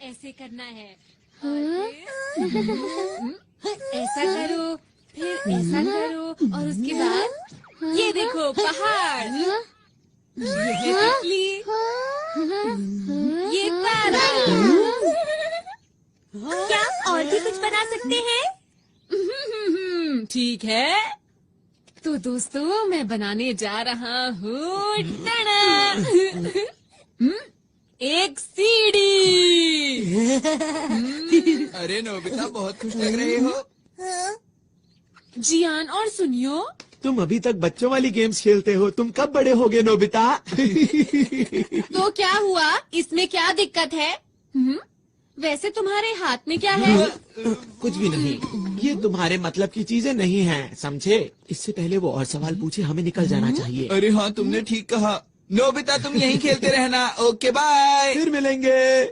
ऐसे करना है। ऐसा करो, फिर ऐसा करो और उसके बाद ये देखो पहाड़, ये है तितली, ये तारा। क्या और भी कुछ बना सकते हैं? ठीक है, तो दोस्तों मैं बनाने जा रहा हूँ एक सीढ़ी। अरे नोबिता बहुत खुश लग रहे हो। जियान और सुनियो, तुम अभी तक बच्चों वाली गेम्स खेलते हो, तुम कब बड़े होगे नोबिता? तो क्या हुआ, इसमें क्या दिक्कत है? वैसे तुम्हारे हाथ में क्या है? कुछ भी नहीं, ये तुम्हारे मतलब की चीजें नहीं हैं, समझे? इससे पहले वो और सवाल पूछे, हमें निकल जाना चाहिए। अरे हाँ, तुमने ठीक कहा। नोबिता तुम यहीं खेलते रहना। Okay bye. फिर मिलेंगे।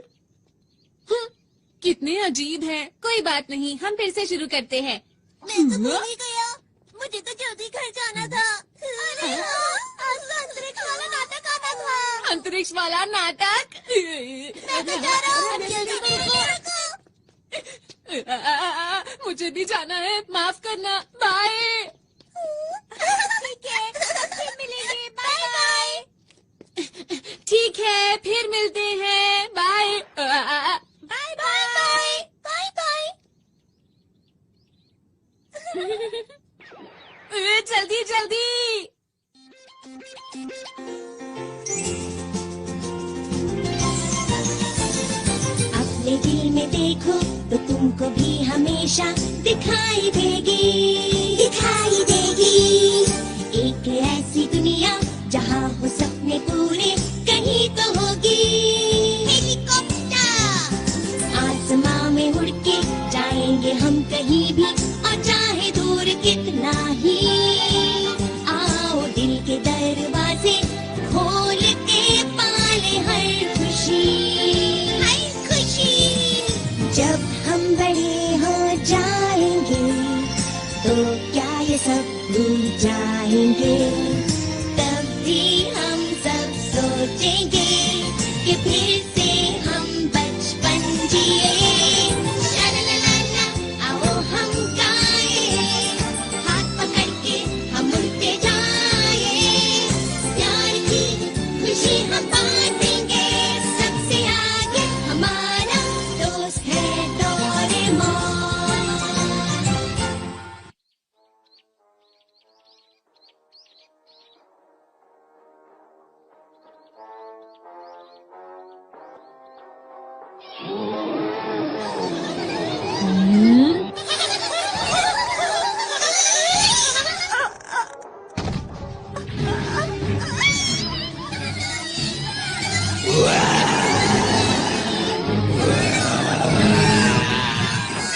कितने अजीब हैं। कोई बात नहीं, हम फिर से शुरू करते हैं। मैं तो भूल ही गया, मुझे तो जल्दी घर जाना था। अरे आज तो अंतरिक्ष वाला नाटक आना था। अंतरिक्ष वाला नाटक? मैं तो जा रहा हूँ, जल्दी मेरे को। मुझे भी जाना है, माफ करना। बाय। ठीक है, फिर मिलेंगे। Bye bye. ठीक है, फिर मिलते हैं। Bye bye bye bye bye. जल्दी जल्दी। अपने दिल में देखो तो तुमको भी हमेशा दिखाई देगी, दिखाई देगी। एक ऐसी दुनिया जहाँ हो सपने पूरे कहीं तो होगी। हेलीकॉप्टर आसमां में उड़ के जाएंगे हम कहीं भी, और चाहे दूर कितना ही। आओ दिल के दरवाजे खोल के पाले हर खुशी, हर खुशी। जब हम बड़े हो जाएंगे तो क्या ये सब भूल जाएंगे? तब भी हम सब सोचेंगे कि फिर से हम बचपन जिए। ला आओ हम गाए, हाथ पकड़ के हम उड़ते जाए। प्यार की खुशी हम बांटेंगे, सबसे आगे हमारा दोस्त है डोरेमोन।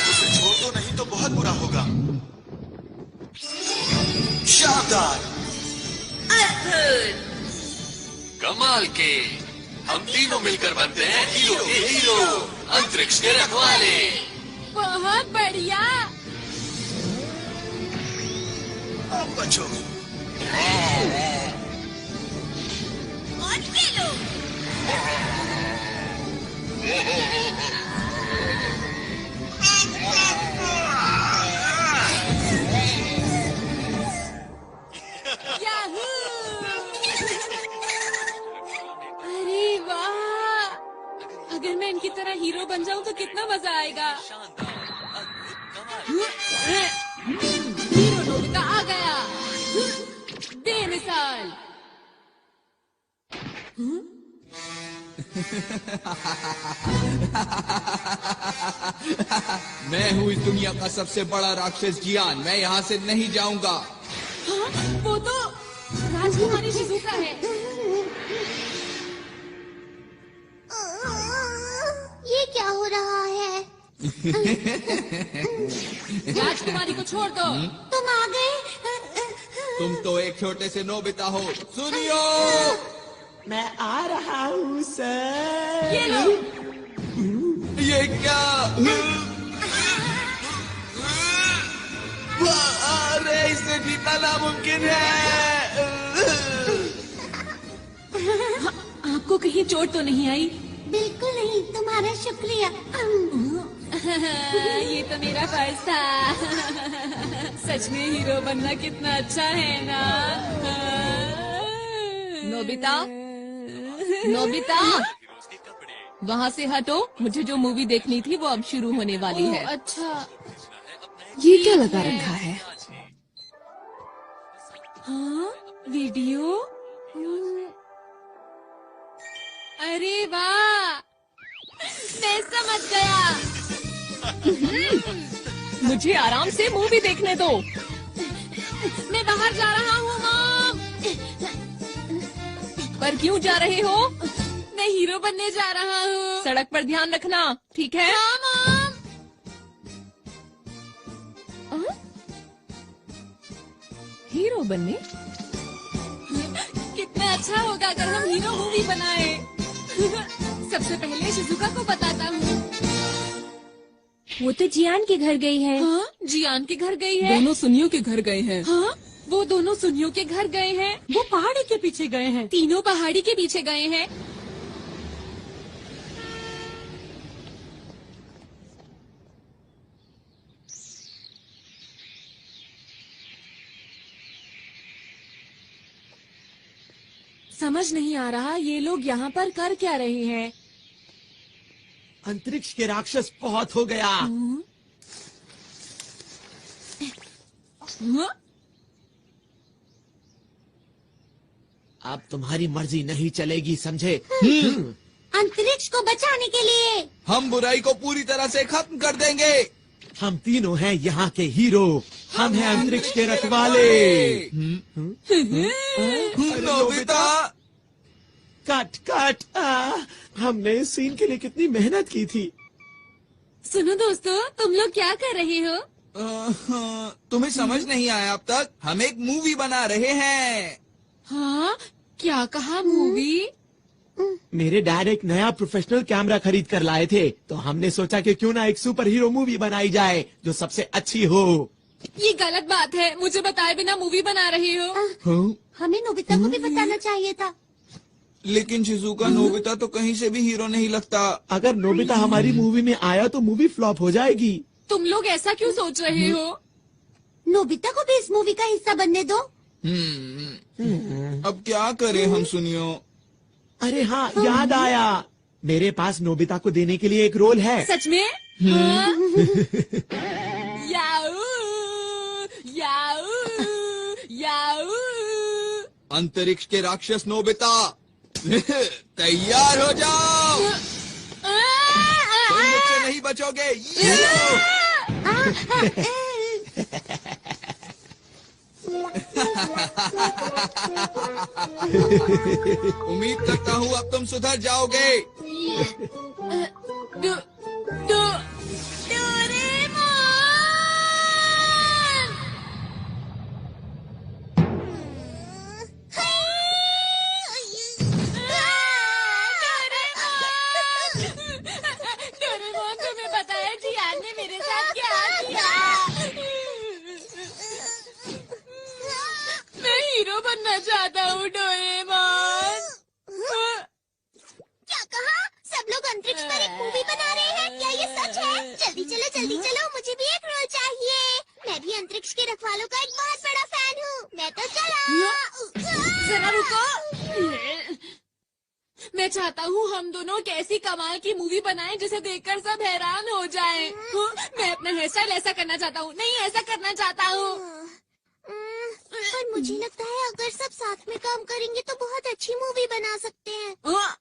उसे छोड़ दो, नहीं तो बहुत बुरा होगा। शानदार, कमाल के। हम तीनों मिलकर बनते हैं हीरो के हीरो, अंतरिक्ष के रखवाले। बहुत बढ़िया। अब बचो। और खेलो। याहू! अरे वाह, अगर मैं इनकी तरह हीरो बन जाऊं तो कितना मजा आएगा। हीरो नोबिता आ गया, बेमिसाल। मैं हूँ इस दुनिया का सबसे बड़ा राक्षस जियान। मैं यहाँ से नहीं जाऊंगा। हाँ, वो तो राजकुमारी शिजुका है। ये क्या हो रहा है? राजकुमारी को छोड़ दो। तुम आ गए? तुम तो एक छोटे से नोबिता हो। सुनियो, मैं आ रहा हूँ सर। ये लो। ये क्या? अरे इससे जीतना नामुमकिन है। आपको कहीं चोट तो नहीं आई? बिल्कुल नहीं नहीं, तुम्हारा शुक्रिया। ये तो मेरा फर्ज था। सच में हीरो बनना कितना अच्छा है ना। नोबिता, नोबिता, वहाँ से हटो। मुझे जो मूवी देखनी थी वो अब शुरू होने वाली है। अच्छा, ये क्या लगा रखा है? हाँ, वीडियो। अरे वाह, मैं समझ गया। मुझे आराम से मूवी देखने दो। मैं बाहर जा रहा हूँ मॉम। पर क्यों जा रहे हो? मैं हीरो बनने जा रहा हूँ। सड़क पर ध्यान रखना, ठीक है? हाँ मॉम। हीरो बनने? कितना अच्छा होगा अगर हम हीरो मूवी बनाए। सबसे पहले शिजुका को बताता हूँ। वो तो जियान के घर गई है। हाँ, जियान के घर गई है। दोनों सुनियों के घर गए हैं। हाँ, वो दोनों सुनियों के घर गए हैं। वो पहाड़ी के पीछे गए हैं। तीनों पहाड़ी के पीछे गए हैं। समझ नहीं आ रहा ये लोग यहाँ पर कर क्या रहे हैं। अंतरिक्ष के राक्षस बहुत हो गया। हाँ? अब तुम्हारी मर्जी नहीं चलेगी, समझे? अंतरिक्ष को बचाने के लिए। हम बुराई को पूरी तरह से खत्म कर देंगे। हम तीनों हैं यहाँ के हीरो। हम हैं अंतरिक्ष के रखवाले। Nobita, cut cut. हमने इस सीन के लिए कितनी मेहनत की थी। सुनो दोस्तों, तुम लोग क्या कर रहे हो? तुम्हें समझ नहीं आया अब तक? हम एक मूवी बना रहे हैं। हाँ, क्या कहा मूवी? मेरे डैड एक नया प्रोफेशनल कैमरा खरीद कर लाए थे, तो हमने सोचा कि क्यों ना एक सुपर हीरो मूवी बनाई जाए जो सबसे अच्छी हो। ये गलत बात है, मुझे बताए बिना मूवी बना रहे हो। हमें नोबिता को भी बताना चाहिए था। लेकिन शिजुका, नोबिता तो कहीं से भी हीरो नहीं लगता। अगर नोबिता हमारी मूवी में आया तो मूवी फ्लॉप हो जाएगी। तुम लोग ऐसा क्यों सोच रहे हो? नोबिता को भी इस मूवी का हिस्सा बनने दो। अब क्या करें हम सुनियो? अरे हाँ, याद आया। मेरे पास नोबिता को देने के लिए एक रोल है। सच में? हाँ? याऊ, याऊ, याऊ। अंतरिक्ष के राक्षस नोबिता, तैयार हो जाओ। तुम मुझसे नहीं बचोगे। ये लो। उम्मीद करता हूँ अब तुम सुधर जाओगे। डोरेमोन, तुम्हें पता है जियान ने मेरे साथ क्या किया? मैं हीरो बनना चाहता हूँ डोरेमोन। क्या कहा? सब लोग अंतरिक्ष पर एक मूवी बना रहे हैं? क्या ये सच है? जल्दी चलो, मुझे भी एक रोल चाहिए। मैं भी अंतरिक्ष के रखवालों का एक बहुत बड़ा फैन हूँ। मैं तो चला। जरा रुको। मैं चाहता हूँ हम दोनों एक ऐसी कमाल की मूवी बनाएं जिसे देखकर सब हैरान हो जाएं। मैं अपना हेयर स्टाइल ऐसा करना चाहता हूँ। नहीं, ऐसा करना चाहता हूँ। पर मुझे लगता है अगर सब साथ में काम करेंगे तो बहुत अच्छी मूवी बना सकते हैं।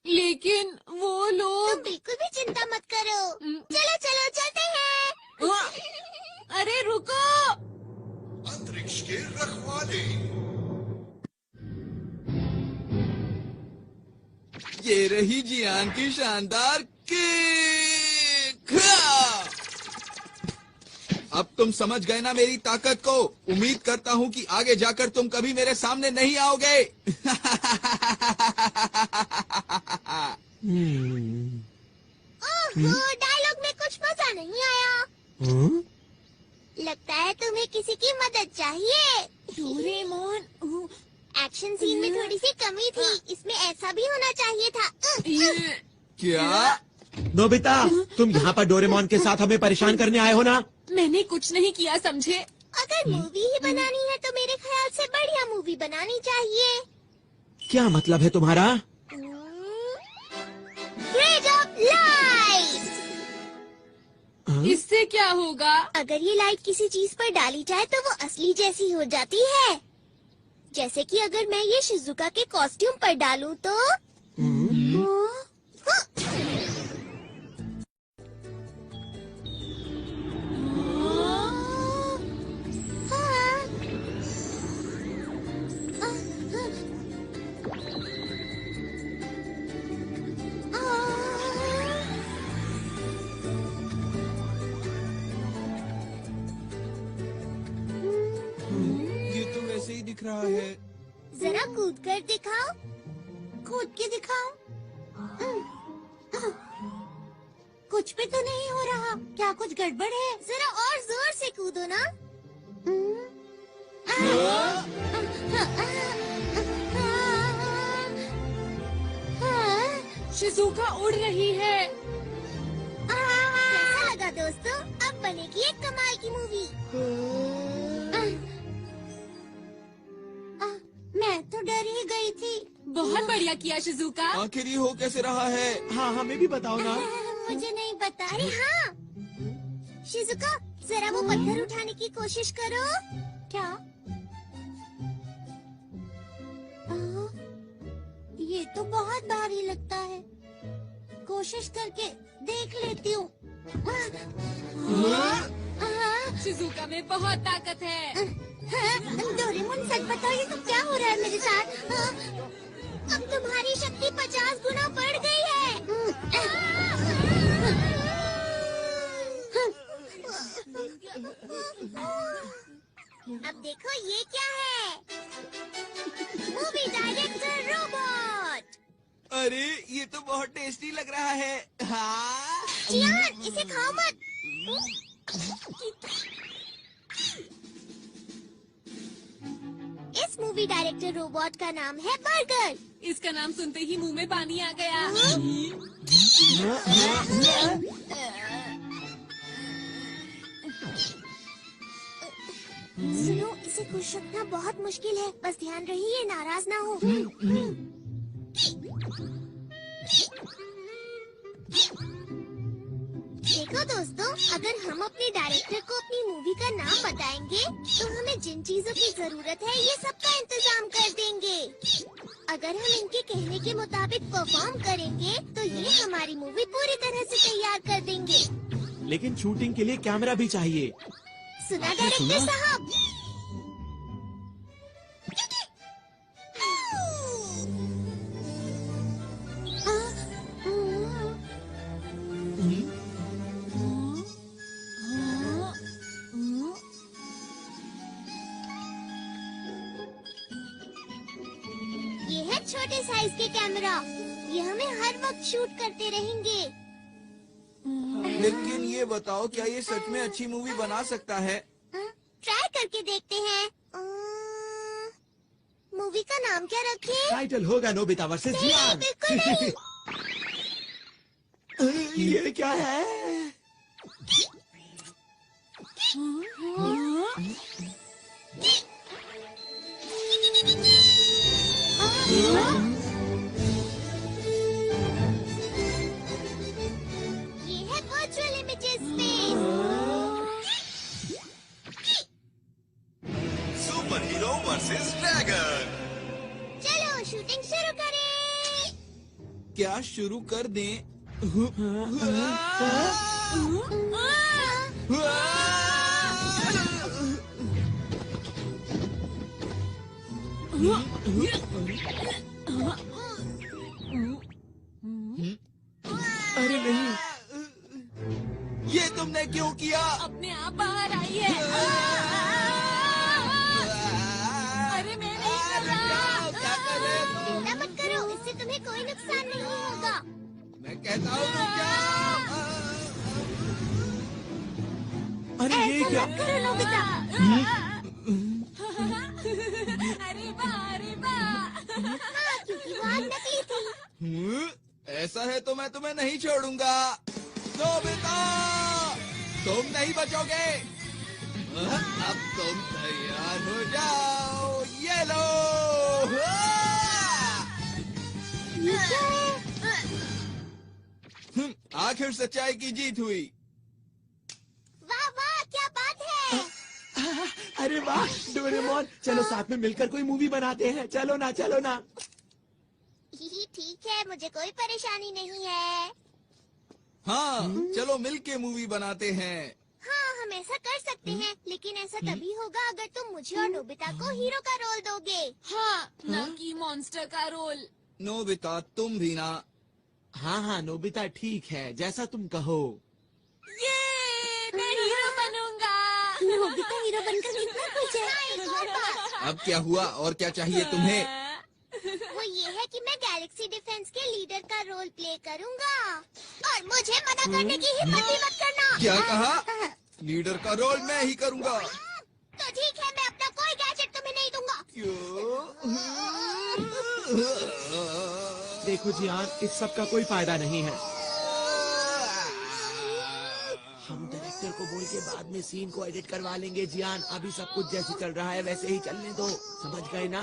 लेकिन वो तुम लोग। बिल्कुल भी चिंता मत करो। चलो चलो चलते हैं। अरे रुको। अंतरिक्ष के रखवाले। ये रही जियान की शानदार किक। अब तुम समझ गए ना मेरी ताकत को। उम्मीद करता हूँ कि आगे जाकर तुम कभी मेरे सामने नहीं आओगे। डायलॉग में कुछ मजा नहीं आया। लगता है तुम्हें किसी की मदद चाहिए। डोरेमोन, एक्शन सीन में थोड़ी सी कमी थी। इसमें ऐसा भी होना चाहिए था। क्या? नोबिता, तुम यहाँ पर डोरेमोन के साथ हमें परेशान करने आए हो ना? मैंने कुछ नहीं किया, समझे? अगर मूवी ही बनानी है तो मेरे ख्याल से बढ़िया मूवी बनानी चाहिए। क्या मतलब है तुम्हारा? Grade of light. इससे क्या होगा? अगर ये लाइट किसी चीज पर डाली जाए तो वो असली जैसी हो जाती है। जैसे कि अगर मैं ये शिजुका के कॉस्ट्यूम पर डालूं तो ये तो वैसे ही दिख रहा है। जरा कूद कर दिखाओ। कूद के दिखाओ। कुछ भी तो नहीं हो रहा। क्या कुछ गड़बड़ है? जरा और जोर से कूदो ना। शिजुका उड़ रही है। कैसा लगा दोस्तों? अब बनेगी एक कमाल की मूवी। मैं तो डर ही गई थी। बहुत बढ़िया किया शिजुका। आखिर ये हो कैसे रहा है? हाँ, हमें भी बताओ ना। मुझे नहीं पता। अरे हाँ, शिजुका जरा वो पत्थर उठाने की कोशिश करो। क्या? ये तो बहुत भारी लगता है। कोशिश करके देख लेती हूँ। शिजुका में बहुत ताकत है। डोरेमोन सच बताओ, ये सब क्या हो रहा है मेरे साथ? अब तुम्हारी शक्ति 50 गुना बढ़ गई है। अब देखो ये क्या है? Movie director robot. अरे ये तो बहुत टेस्टी लग रहा है। हाँ। चियान, इसे खाओ मत। इस मूवी डायरेक्टर रोबोट का नाम है बर्गर। इसका नाम सुनते ही मुंह में पानी आ गया। सुनो, इसे खुश रखना बहुत मुश्किल है। बस ध्यान रहिए, नाराज ना हो। देखो दोस्तों, अगर हम अपने डायरेक्टर को अपनी मूवी का नाम बताएंगे तो हमें जिन चीजों की जरूरत है ये सब का इंतजाम कर देंगे। अगर हम इनके कहने के मुताबिक परफॉर्म करेंगे तो ये हमारी मूवी पूरी तरह से तैयार कर देंगे। लेकिन शूटिंग के लिए कैमरा भी चाहिए। सुना डायरेक्टर साहब? ये है छोटे साइज के कैमरा। ये हमें हर वक्त शूट करते रहेंगे। लेकिन ये बताओ, क्या ये सच में अच्छी मूवी बना सकता है? ट्राई करके देखते हैं। मूवी का नाम क्या रखें? टाइटल होगा नोबिता वर्सेस नहीं, जियान। बिल्कुल नहीं। ये क्या है? ये है virtual images space. Super hero versus dragon. चलो शूटिंग शुरू करें। क्या शुरू कर दें? अरे नहीं, ये तुमने क्यों किया? अपने आप बाहर आई है। अरे मैं नहीं कर रहा। क्या कर रहे हो? चिंता मत करो, इससे तुम्हें कोई नुकसान नहीं होगा। मैं कहता हूँ क्या? अरे ये ऐसा क्या? मत करो नोबिता। अरे वाह, अरे वाह। हाँ, क्योंकि वो आग नकली थी। ऐसा ऐसा है तो मैं तुम्हें नहीं छोड़ूंगा। नोबिता, तुम नहीं बचोगे। अब तुम तैयार हो जाओ। ये लो। आखिर सच्चाई की जीत हुई। वाह वाह, क्या बात है। अरे वाह डोरेमोन, चलो साथ में मिलकर कोई मूवी बनाते हैं। चलो ना, चलो ना। ठीक है, मुझे कोई परेशानी नहीं है। हाँ, चलो मिलके मूवी बनाते हैं। हाँ, हम ऐसा कर सकते हैं, लेकिन ऐसा तभी होगा अगर तुम मुझे और नोबिता को हीरो का रोल दोगे। हाँ, ना कि मॉन्स्टर का रोल। नोबिता, तुम भी ना। हाँ हाँ नोबिता, ठीक है, जैसा तुम कहो। ये मैं हीरो बनूंगा। नोबिता हीरो बनकर कितना खुश है। एक और बात, अब क्या हुआ और क्या चाहिए तुम्हें? वो ये है कि मैं गैलेक्सी डिफेंस के लीडर का रोल प्ले करूंगा और मुझे मना करने की हिम्मत भी मत करना। क्या कहा? लीडर का रोल मैं ही करूंगा। तो ठीक है, मैं अपना कोई गैजेट तुम्हें नहीं दूंगा। क्यों? देखो जियान, इस सब का कोई फायदा नहीं है। हम डायरेक्टर को बोल के बाद में सीन को एडिट करवा लेंगे जियान। अभी सब कुछ जैसे चल रहा है वैसे ही चलने दो, समझ गए ना?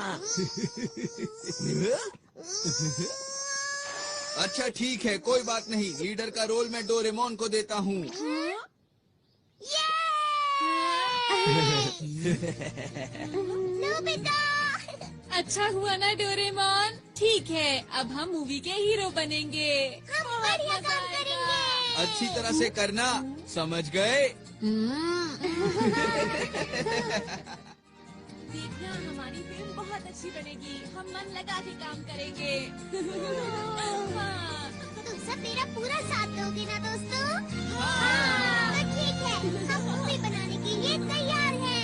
अच्छा ठीक है, कोई बात नहीं। लीडर का रोल मैं डोरेमोन को देता हूँ। नोबिता, अच्छा हुआ ना डोरेमोन। ठीक है, अब हम मूवी के हीरो बनेंगे। हम बढ़िया काम करेंगे। अच्छी तरह से करना, समझ गए? देखना, हमारी फिल्म बहुत अच्छी बनेगी। हम मन लगा के काम करेंगे। हाँ। तुम सब मेरा पूरा साथ दोगे ना दोस्तों? हाँ। तो ठीक है, हम मूवी बनाने के लिए तैयार हैं।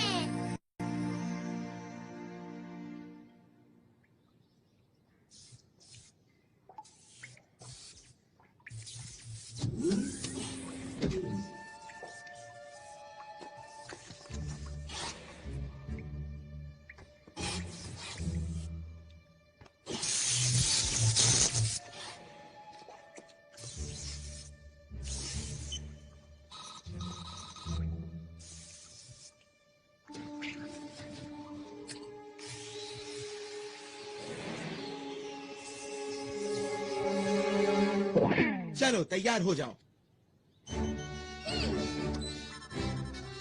चलो तैयार हो जाओ।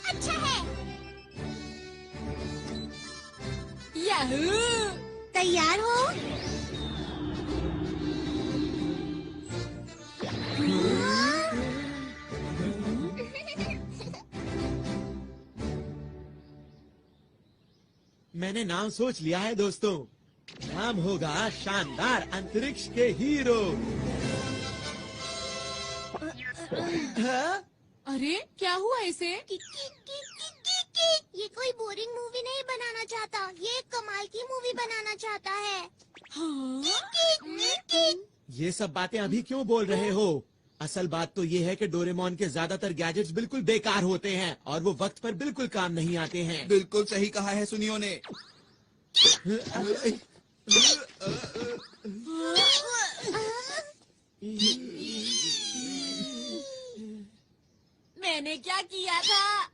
अच्छा है। याहू! तैयार हो? मैंने नाम सोच लिया है दोस्तों। नाम होगा शानदार अंतरिक्ष के हीरो। हाँ? अरे क्या हुआ इसे? ये कोई बोरिंग मूवी नहीं बनाना चाहता, ये एक कमाल की मूवी बनाना चाहता है। हाँ? ये सब बातें अभी क्यों बोल रहे हो? असल बात तो ये है कि डोरेमोन के ज्यादातर गैजेट्स बिल्कुल बेकार होते हैं और वो वक्त पर बिल्कुल काम नहीं आते हैं। बिल्कुल सही कहा है सुनियो ने। मैंने क्या किया था?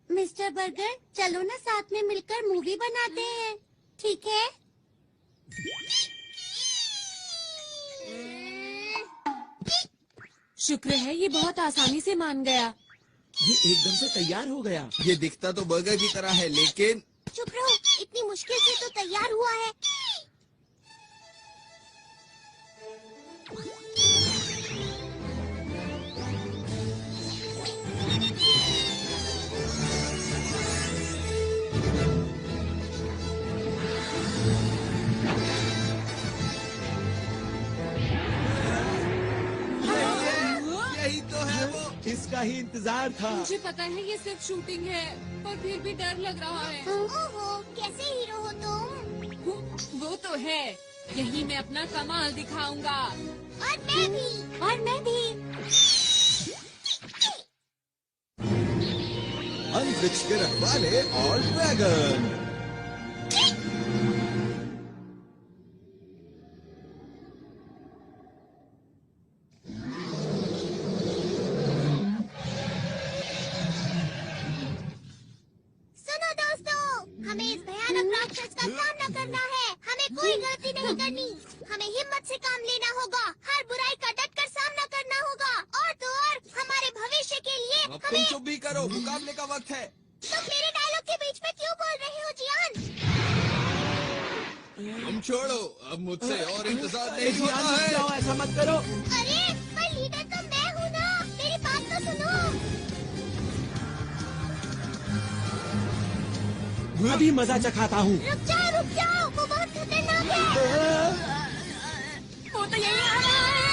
मिस्टर बर्गर, चलो ना साथ में मिलकर मूवी बनाते हैं, ठीक है? शुक्र है ये बहुत आसानी से मान गया। ये एकदम से तैयार हो गया। ये दिखता तो बर्गर की तरह है, लेकिन चुप रहो, इतनी मुश्किल से तो तैयार हुआ है। यही तो है वो। इसका ही इंतजार था। मुझे पता है ये सिर्फ शूटिंग है, पर फिर भी डर लग रहा है। ओहो, कैसे हीरो हो तुम? वो तो है, यही मैं अपना कमाल दिखाऊंगा। और मैं भी। और मैं भी। अंतरिक्ष के रखवाले और ड्रैगन। अब तुम चुप भी करो, मुकाबले का वक्त है। तुम मेरे डायलॉग के बीच में क्यों बोल रहे हो जियान? तुम छोड़ो, अब मुझसे और इंतजार नहीं जियान, होता रुक है। जाओ, ऐसा मत करो। अरे पर लीडर तो मैं हूँ ना, मेरी बात तो सुनो। अभी मजा चखाता हूँ। रुक जाओ, वो बहुत खतरनाक है। वो तो यही आ रहा है।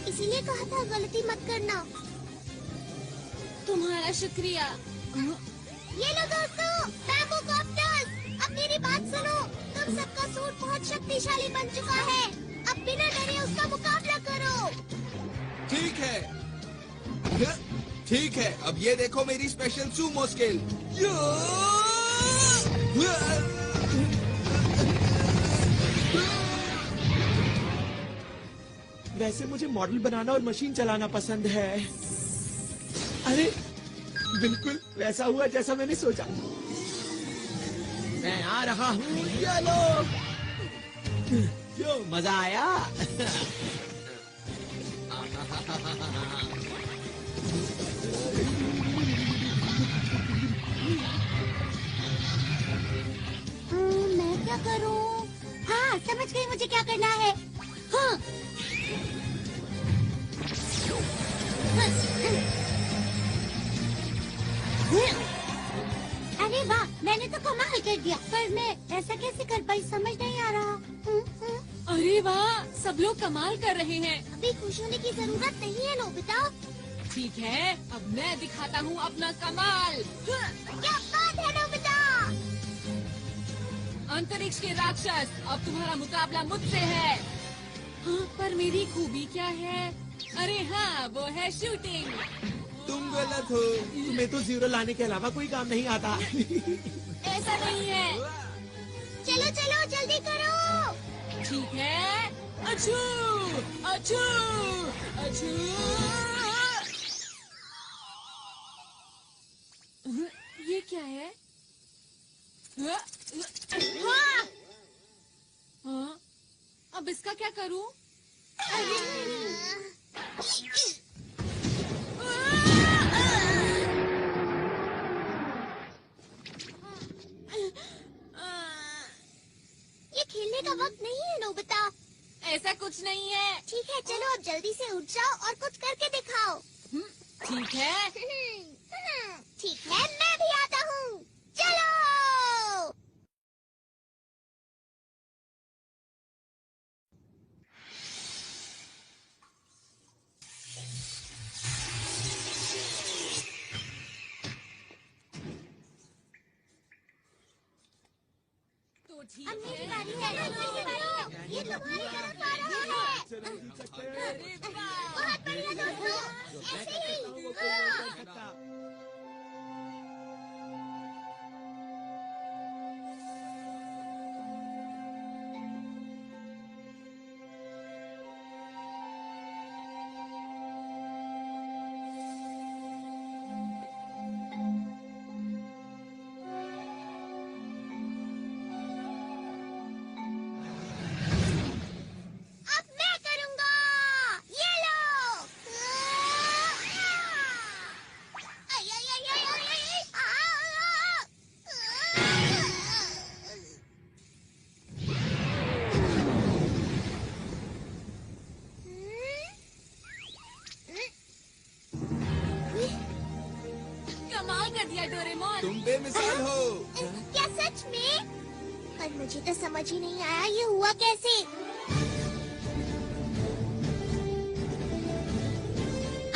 इसीलिए कहा था गलती मत करना। तुम्हारा शुक्रिया। ये लो दोस्तों, बैम्बू कॉप्टर्स। अब मेरी बात सुनो, तुम सबका सूट बहुत शक्तिशाली बन चुका है। अब बिना डरे उसका मुकाबला करो। ठीक है, अब ये देखो मेरी स्पेशल सूमो स्किल। वैसे मुझे मॉडल बनाना और मशीन चलाना पसंद है। अरे बिल्कुल वैसा हुआ जैसा मैंने सोचा। मैं आ रहा हूँ, ये लो। क्यों, मजा आया? मैं क्या करूं? हाँ, समझ गई मुझे क्या करना है। हाँ। अरे वाह, मैंने तो कमाल कर दिया, पर मैं ऐसा कैसे कर पाई समझ नहीं आ रहा। अरे वाह, सब लोग कमाल कर रहे हैं। अभी खुश होने की जरूरत नहीं है नोबिता। ठीक है, अब मैं दिखाता हूँ अपना कमाल। क्या बात है नोबिता? अंतरिक्ष के राक्षस, अब तुम्हारा मुकाबला मुझसे है। हाँ, पर मेरी खूबी क्या है? अरे हाँ, वो है शूटिंग। तुम गलत हो। तुम्हें तो जीरो लाने के अलावा कोई काम नहीं आता। ऐसा नहीं है। चलो जल्दी करो। ठीक है, अछू अछू अछू। ये क्या है? हाँ, अब इसका क्या करूं? ये खेलने का वक्त नहीं है नोबिता। ऐसा कुछ नहीं है। ठीक है, चलो अब जल्दी से उठ जाओ और कुछ करके दिखाओ। ठीक है। ठीक है, मैं भी आता हूँ। चलो। तो ठीक अब मेरी है। बारी है। ये तुम्हारी तरफ आ रहा है। अरे वाह। बहुत बढ़िया दोस्तों, ऐसे ही। हाँ। अब मैं करूंगा। ये लो। कमाल कर दिया डोरेमोन। तुम बेमिसाल हो। क्या सच में? पर मुझे तो समझ ही नहीं आया ये हुआ कैसे।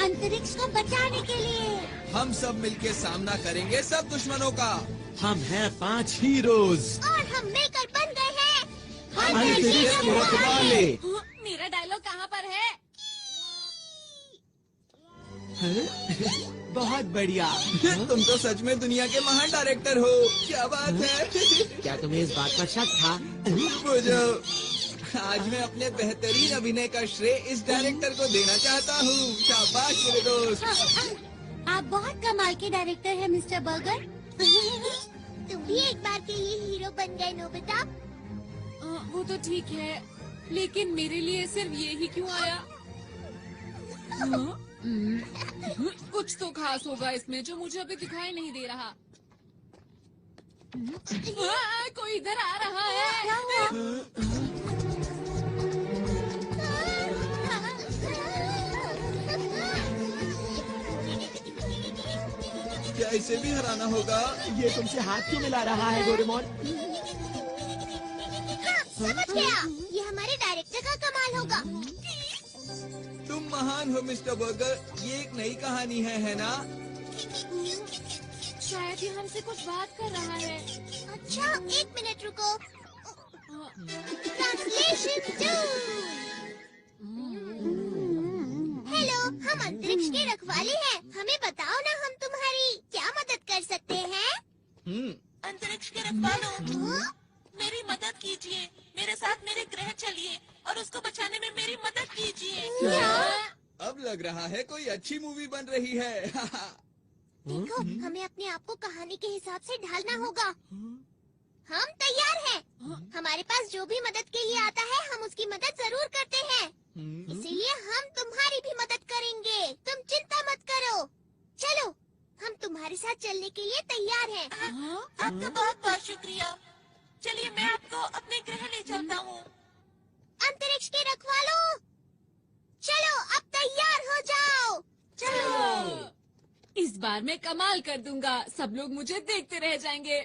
अंतरिक्ष को बचाने के लिए। हम सब मिलके सामना करेंगे सब दुश्मनों का। हम हैं 5 हीरोज। और हम मिलकर बन गए हैं अंतरिक्ष के रखवाले। हाँ, मेरा डायलॉग कहाँ पर है? बहुत बढ़िया। तुम तो सच में दुनिया के महान डायरेक्टर हो। क्या बात है। क्या तुम्हें इस बात का शक था? वो जो आज मैं अपने बेहतरीन अभिनय का श्रेय इस डायरेक्टर को देना चाहता हूँ। शाबाश मेरे दोस्त। आप बहुत कमाल के डायरेक्टर हैं मिस्टर बर्गर। तुम भी एक बार के लिए हीरो बन गए नोबिता। वो तो ठीक है, लेकिन मेरे लिए सिर्फ ये ही क्यों आया? हाँ? कुछ तो खास होगा इसमें जो मुझे अभी दिखाई नहीं दे रहा। कोई इधर आ रहा है। क्या इसे भी हराना होगा? ये तुमसे हाथ क्यों मिला रहा है डोरेमोन? समझ गया, ये हमारे डायरेक्टर का कमाल होगा। तुम महान हो मिस्टर बर्गर। ये एक नई कहानी है ना? शायद ये हमसे कुछ बात कर रहा है। अच्छा, 1 मिनट रुको। ट्रांसलेशन 2। हेलो, हम अंतरिक्ष के रखवाले हैं। हमें बताओ ना, हम तुम्हारी क्या मदद कर सकते हैं? अंतरिक्ष के रखवालों, मेरी मदद कीजिए। मेरे साथ मेरे ग्रह चलिए और उसको बचाने में मेरी मदद कीजिए। क्या? अब लग रहा है कोई अच्छी मूवी बन रही है। देखो, हमें अपने आप को कहानी के हिसाब से ढालना होगा। हम तैयार हैं। हमारे पास जो भी मदद के लिए आता है, हम उसकी मदद जरूर करते हैं। इसीलिए हम तुम्हारी भी मदद करेंगे। तुम चिंता मत करो। चलो, हम तुम्हारे साथ चलने के लिए तैयार हैं। आपका बहुत बहुत शुक्रिया। चलिए, मैं आपको अपने ग्रह ले चलता हूँ। अंतरिक्ष के रखवालों, चलो अब तैयार हो जाओ। चलो, इस बार मैं कमाल कर दूंगा। सब लोग मुझे देखते रह जाएंगे।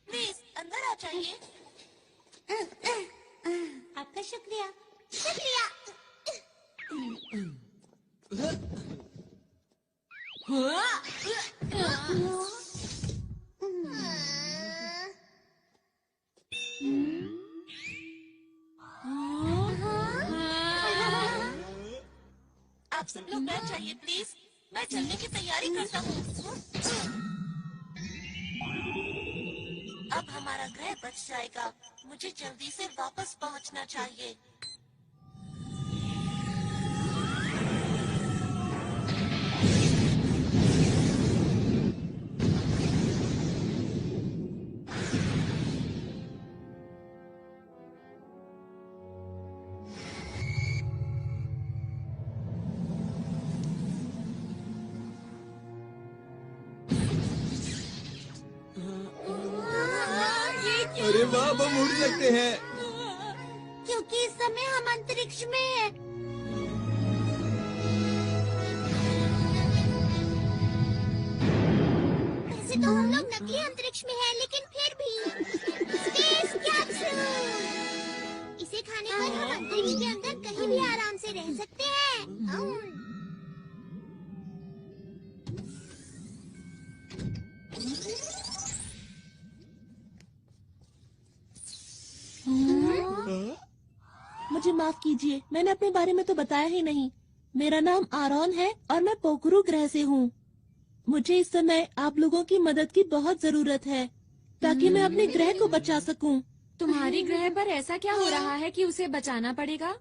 प्लीज अंदर आ जाइए। आपका शुक्रिया। शुक्रिया। आप सब लोग बैठ जाइए प्लीज। मैं चलने की तैयारी करता हूँ। अब हमारा ग्रह बच जाएगा। मुझे जल्दी से वापस पहुँचना चाहिए। अरे वाह, हम उड़ सकते हैं। क्योंकि इस समय हम अंतरिक्ष में हैं। वैसे तो हम लोग नकली अंतरिक्ष में हैं, लेकिन फिर भी स्पेस कैप्सूल। इसे खाने पर हम अंतरिक्ष के अंदर कहीं भी आराम से रह सकते हैं। मुझे माफ कीजिए, मैंने अपने बारे में तो बताया ही नहीं। मेरा नाम आरोन है और मैं पोखरू ग्रह से हूँ। मुझे इस समय आप लोगों की मदद की बहुत जरूरत है ताकि मैं अपने ग्रह को बचा सकूं। तुम्हारी ग्रह पर ऐसा क्या हो रहा है कि उसे बचाना पड़ेगा?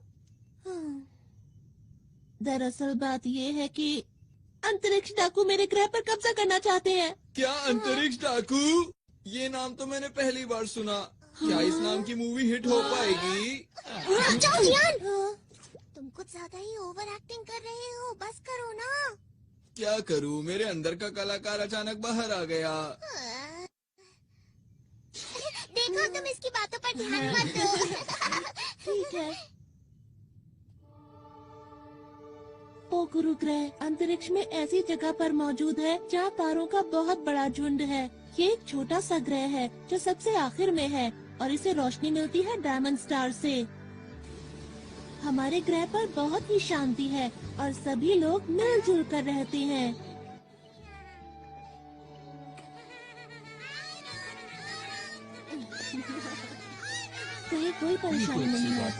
दरअसल बात ये है कि अंतरिक्ष डाकू मेरे ग्रह पर कब्जा करना चाहते हैं। क्या अंतरिक्ष डाकू? ये नाम तो मैंने पहली बार सुना। क्या इस नाम की मूवी हिट हो पाएगी? जाओ जियान, तुम कुछ ज्यादा ही ओवर एक्टिंग कर रहे हो। बस करो ना। क्या करूं, मेरे अंदर का कलाकार अचानक बाहर आ गया। देखो, तुम इसकी बातों पर ध्यान मत दो। ठीक है। पोखरू ग्रह अंतरिक्ष में ऐसी जगह पर मौजूद है जहाँ तारों का बहुत बड़ा झुंड है। ये एक छोटा सा ग्रह है जो सबसे आखिर में है और इसे रोशनी मिलती है डायमंड स्टार से। हमारे ग्रह पर बहुत ही शांति है और सभी लोग मिलजुल कर रहते हैं। कहीं कोई परेशानी नहीं है।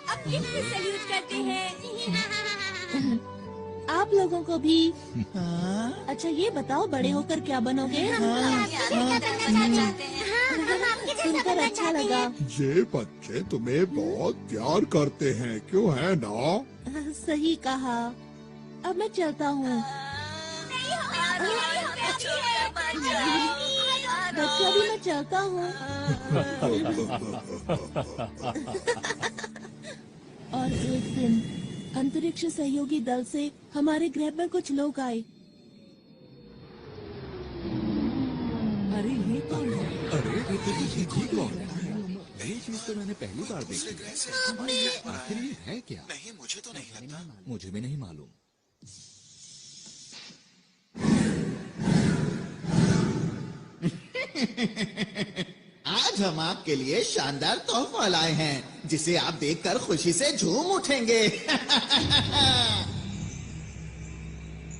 अब किससे सैल्यूट करते हैं? आप लोगों को भी। अच्छा, ये बताओ बड़े होकर क्या बनोगे? हम आपके सुनकर अच्छा लगा। ये बच्चे तुम्हें बहुत प्यार करते हैं, क्यों है ना? सही कहा। अब मैं चलता हूँ। बच्चा भी मैं चलता हूँ। और एक दिन अंतरिक्ष सहयोगी दल से हमारे ग्रह पर कुछ लोग आए। अरे ये कौन है? अरे ये कौन है? ये चीज तो मैंने पहली बार देखी। ग्रह से हमारे ग्रह पर आखिर ये है क्या? नहीं, मुझे तो नहीं लगता। मुझे भी नहीं मालूम। आज हम आपके लिए शानदार तोहफा लाए हैं, जिसे आप देखकर खुशी से झूम उठेंगे।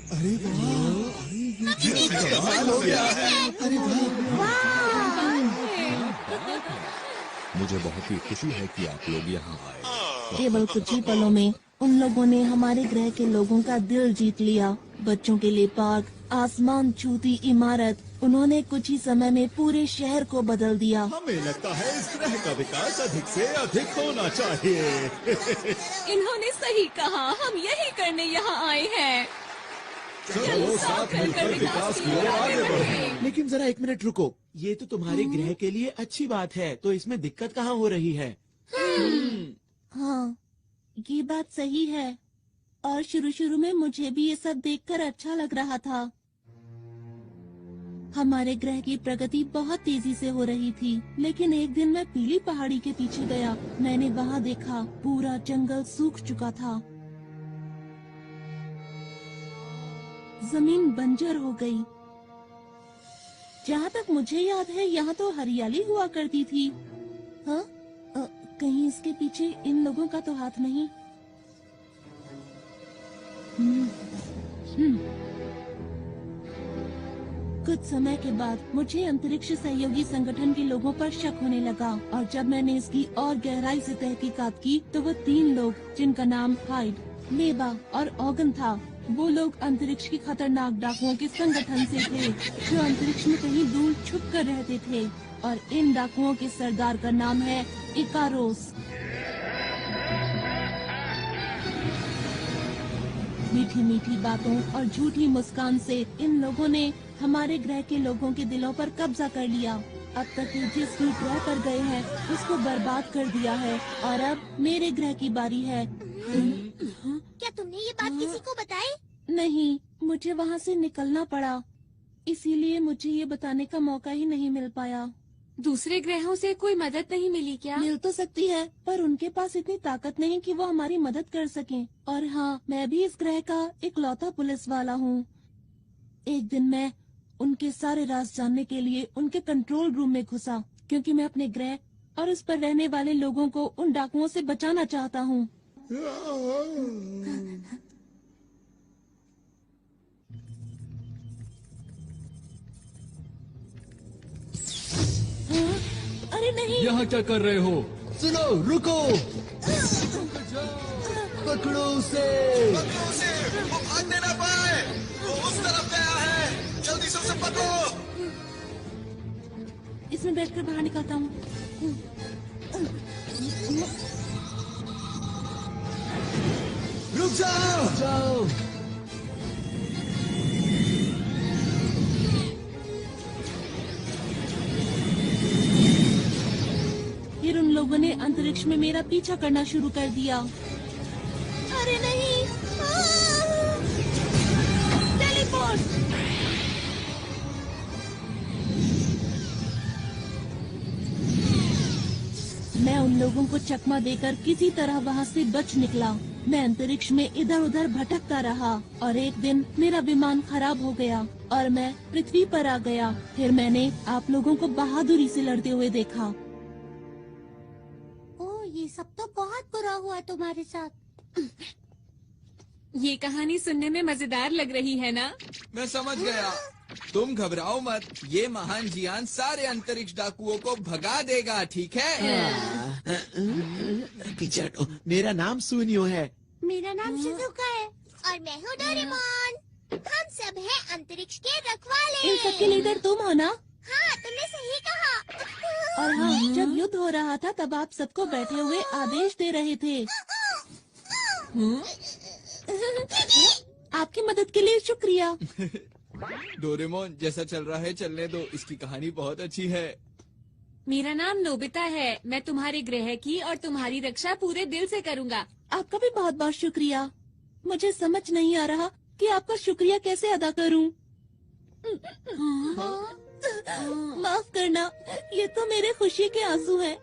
अरे वाह! ये कमाल हो गया! अरे वाह! मुझे बहुत ही खुशी है कि आप लोग यहाँ आए। केवल कुछ ही पलों में उन लोगों ने हमारे ग्रह के लोगों का दिल जीत लिया। बच्चों के लिए पार्क, आसमान छूती इमारत, उन्होंने कुछ ही समय में पूरे शहर को बदल दिया। हमें लगता है इस ग्रह का विकास अधिक से अधिक होना चाहिए। इन्होंने सही कहा, हम यही करने यहाँ आए हैं। चलो साथ मिलकर विकास की ओर आगे बढ़ें। लेकिन जरा एक मिनट रुको, ये तो तुम्हारे ग्रह के लिए अच्छी बात है, तो इसमें दिक्कत कहाँ हो रही है? हाँ, ये बात सही है। और शुरू में मुझे भी ये सब देखकर अच्छा लग रहा था। हमारे ग्रह की प्रगति बहुत तेजी से हो रही थी, लेकिन एक दिन मैं पीली पहाड़ी के पीछे गया। मैंने वहाँ देखा, पूरा जंगल सूख चुका था। जमीन बंजर हो गई। जहाँ तक मुझे याद है, यहाँ तो हरियाली हुआ करती थी। हाँ? कहीं इसके पीछे इन लोगों का तो हाथ नहीं? कुछ समय के बाद मुझे अंतरिक्ष सहयोगी संगठन के लोगों पर शक होने लगा, और जब मैंने इसकी और गहराई से तहकीकात की तो वो 3 लोग, जिनका नाम हाइड, मेबा और ऑगन था, वो लोग अंतरिक्ष की खतरनाक डाकुओं के संगठन से थे, जो अंतरिक्ष में कहीं दूर छुप कर रहते थे। और इन डाकुओं के सरदार का नाम है इकारोस। मीठी मीठी बातों और झूठी मुस्कान से इन लोगों ने हमारे ग्रह के लोगों के दिलों पर कब्जा कर लिया। अब तक ये जिस भी ग्रह पर गए हैं उसको बर्बाद कर दिया है, और अब मेरे ग्रह की बारी है। क्या तुमने ये बात किसी को बताई? नहीं, मुझे वहाँ से निकलना पड़ा, इसीलिए मुझे ये बताने का मौका ही नहीं मिल पाया। दूसरे ग्रहों से कोई मदद नहीं मिली क्या? मिल तो सकती है, पर उनके पास इतनी ताकत नहीं कि वो हमारी मदद कर सकें। और हाँ, मैं भी इस ग्रह का इकलौता पुलिस वाला हूँ। एक दिन मैं उनके सारे राज जानने के लिए उनके कंट्रोल रूम में घुसा, क्योंकि मैं अपने ग्रह और उस पर रहने वाले लोगों को उन डाकुओं से बचाना चाहता हूँ। अरे नहीं! यहाँ क्या कर रहे हो? सुनो, रुको! पकड़ो उसे! पकड़ो उसे! वो भागने ना पाए! वो उस तरफ गया है! जल्दी से उसे पकड़ो! इसमें बैठकर बाहर निकलता हूँ। रुक जाओ! फिर उन लोगों ने अंतरिक्ष में मेरा पीछा करना शुरू कर दिया। अरे नहीं! टेलीपोर्ट! मैं उन लोगों को चकमा देकर किसी तरह वहाँ से बच निकला। मैं अंतरिक्ष में इधर उधर भटकता रहा, और एक दिन मेरा विमान खराब हो गया और मैं पृथ्वी पर आ गया। फिर मैंने आप लोगों को बहादुरी से लड़ते हुए देखा। ये सब तो बहुत बुरा हुआ तुम्हारे साथ। ये कहानी सुनने में मजेदार लग रही है ना? मैं समझ गया। तुम घबराओ मत, ये महान जियान सारे अंतरिक्ष डाकुओं को भगा देगा, ठीक है? पीछे हटो, मेरा नाम सुनियो है। मेरा नाम शिजुका है और मैं हूँ डोरेमोन। हम सब हैं अंतरिक्ष के रखवाले। इन सबके लीडर तुम हो ना? हाँ, तुमने सही कहा। और हाँ, जब युद्ध हो रहा था तब आप सबको बैठे हुए आदेश दे रहे थे। आपकी मदद के लिए शुक्रिया। डोरेमोन, जैसा चल रहा है चलने दो, इसकी कहानी बहुत अच्छी है। मेरा नाम नोबिता है। मैं तुम्हारे ग्रह की और तुम्हारी रक्षा पूरे दिल से करूँगा। आपका भी बहुत बहुत शुक्रिया। मुझे समझ नहीं आ रहा कि आपका शुक्रिया कैसे अदा करूं। माफ करना, ये तो मेरे खुशी के आंसू हैं।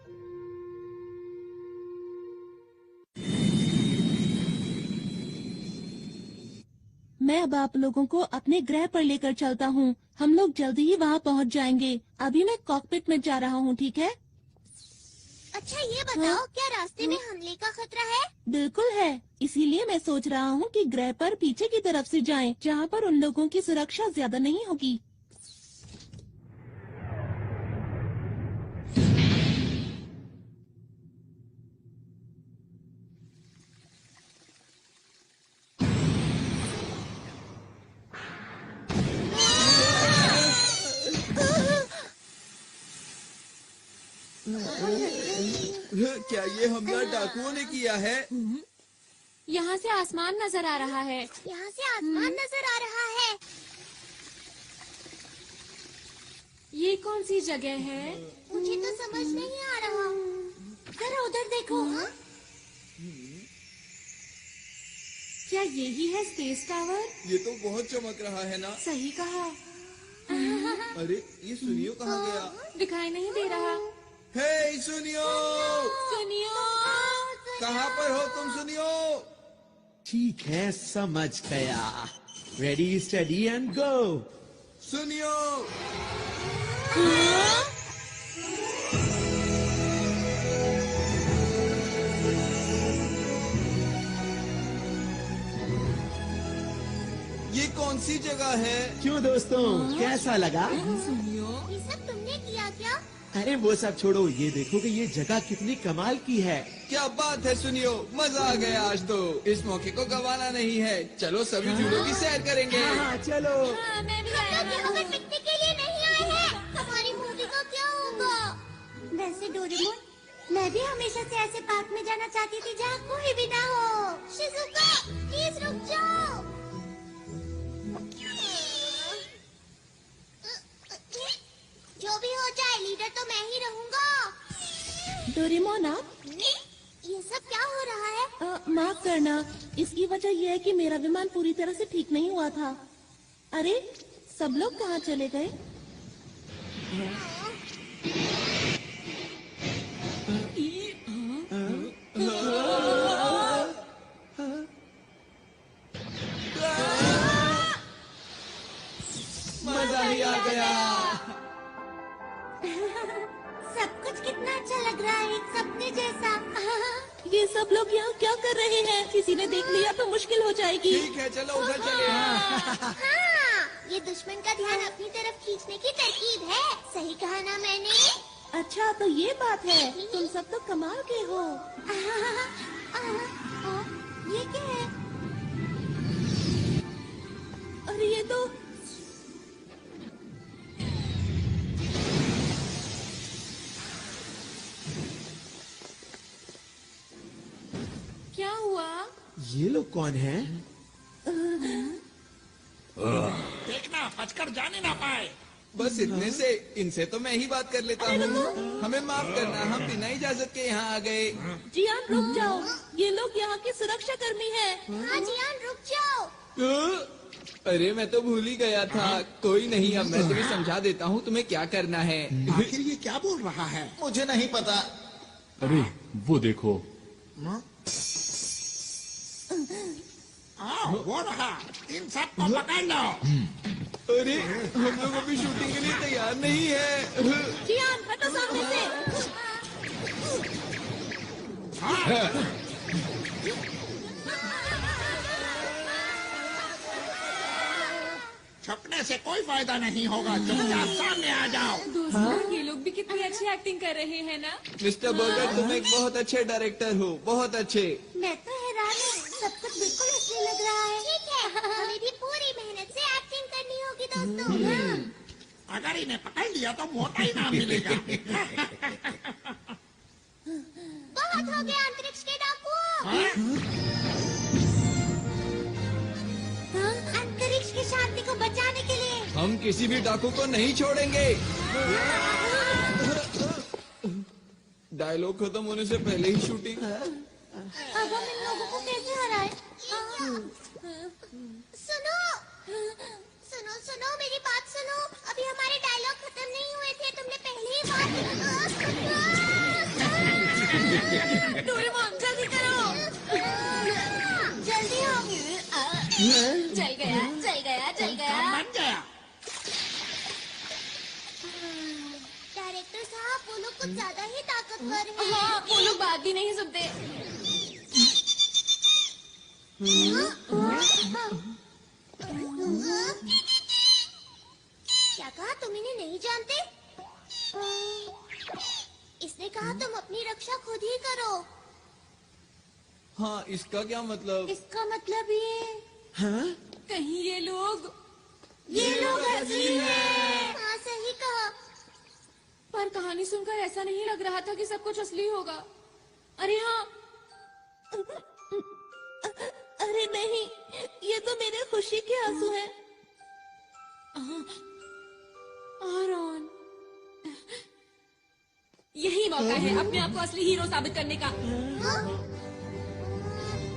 मैं अब आप लोगों को अपने ग्रह पर लेकर चलता हूँ। हम लोग जल्दी ही वहाँ पहुँच जाएंगे। अभी मैं कॉकपिट में जा रहा हूँ, ठीक है? अच्छा, ये बताओ, क्या रास्ते में हमले का खतरा है? बिल्कुल है। इसीलिए मैं सोच रहा हूँ कि ग्रह पर पीछे की तरफ से जाएं, जहाँ पर उन लोगों की सुरक्षा ज्यादा नहीं होगी। क्या ये हमला डाकुओं ने किया है? यहाँ से आसमान नजर आ रहा है। यहाँ से आसमान नजर आ रहा है। ये कौन सी जगह है? मुझे तो समझ नहीं आ रहा। जरा उधर देखो। क्या यही है स्पेस टावर? ये तो बहुत चमक रहा है ना। सही कहा। अरे ये सुनियो कहाँ गया? दिखाई नहीं दे रहा। हे सुनियो, सुनियो, कहाँ पर हो तुम सुनियो? ठीक है, समझ गया। Ready, study and go. सुनियो, ये कौन सी जगह है? क्यों दोस्तों, कैसा लगा? ये सब तुमने किया क्या? अरे वो सब छोड़ो, ये देखो कि ये जगह कितनी कमाल की है। क्या बात है सुनियो, मजा आ गया आज तो। इस मौके को गंवाना नहीं है। चलो सभी झूलों की सैर करेंगे। हाँ, चलो। हाँ, मैं भी आया हम लोग यहाँ पिकनिक के लिए नहीं आए हैं। हमारी मूवी का क्या होगा? वैसे डोरेमोन, मैं भी हमेशा से ऐसे पार्क में जाना चाहती थी जहाँ कोई भी ना हो। शिजुका, प्लीज रुक जाओ। जो भी हो जाए, लीडर तो मैं ही रहूँगा। डोरेमोन, आप? ये सब क्या हो रहा है? माफ करना, इसकी वजह यह है कि मेरा विमान पूरी तरह से ठीक नहीं हुआ था। अरे, सब लोग कहाँ चले गए? मजा ही आ गया। सब कुछ कितना अच्छा लग रहा है, एक सपने जैसा। ये सब लोग यहाँ क्या कर रहे हैं? किसी ने देख लिया तो मुश्किल हो जाएगी। ठीक है, चलो उधर चले। हाँ, ये दुश्मन का ध्यान अपनी तरफ खींचने की तरकीब है। सही कहा ना मैंने? अच्छा, तो ये बात है। तुम सब तो कमाल के हो। ये क्या है? अरे ये तो क्या हुआ? ये लोग कौन हैं? देखना बचकर जाने ना पाए। बस इतने से, इनसे तो मैं ही बात कर लेता हूँ। हमें माफ करना, हम बिना इजाजत के यहाँ आ गए। जियान, रुक जाओ। ये लोग यहाँ के सुरक्षा कर्मी हैं। हाँ जियान, रुक जाओ। अरे मैं तो भूल ही गया था। कोई नहीं, अब मैं तुम्हें समझा देता हूँ तुम्हें क्या करना है। आखिर ये क्या बोल रहा है? मुझे नहीं पता। अरे वो देखो, वो रहा, इन सब को पकड़ लो। अरे हम लोग अभी शूटिंग के लिए तैयार नहीं है। जियान, हटो सामने से। छुपने से कोई फायदा नहीं होगा, चुपचाप सामने आ जाओ। दोस्तों, ये लोग भी कितनी अच्छी एक्टिंग कर रहे हैं ना। मिस्टर बर्गर, तुम एक बहुत अच्छे डायरेक्टर हो, बहुत अच्छे। मैं तो हैरान हूँ, सब कुछ बिल्कुल असली लग रहा है। ठीक है, हमें भी पूरी मेहनत से एक्टिंग करनी होगी दोस्तों। अगर इन्हें पकड़ लिया तो मोटा इनाम मिलेगा। बहुत हो गया अंतरिक्ष के डाकुओं। अंतरिक्ष की शांति को बचाने के लिए हम किसी भी डाकू को नहीं छोड़ेंगे। डायलॉग खत्म होने से पहले ही शूटिंग। अब हम इन लोगों को कैसे हराएं? सुनो सुनो सुनो मेरी बात सुनो। अभी हमारे डायलॉग खत्म नहीं हुए थे। तुमने पहले ही बात। डोरेमोन जल्दी करो। जल्दी हो। चल गया चल गया चल गया। बन गया। डायरेक्टर साहब वो लोग कुछ ज्यादा ही ताकतवर हैं। हाँ, वो लोग बात भी नहीं सुनते। क्या कहा? तुम इन्हें नहीं जानते? इसने कहा तुम अपनी रक्षा खुद ही करो। हाँ, इसका क्या मतलब? इसका मतलब ये हाँ? कहीं ये लोग असली हैं। हाँ सही कहा। पर कहानी सुनकर ऐसा नहीं लग रहा था कि सब कुछ असली होगा। अरे हाँ, अरे नहीं, ये तो मेरे खुशी के आंसू हैं। आरॉन, यही मौका है अपने आप को असली हीरो साबित करने का। हाँ?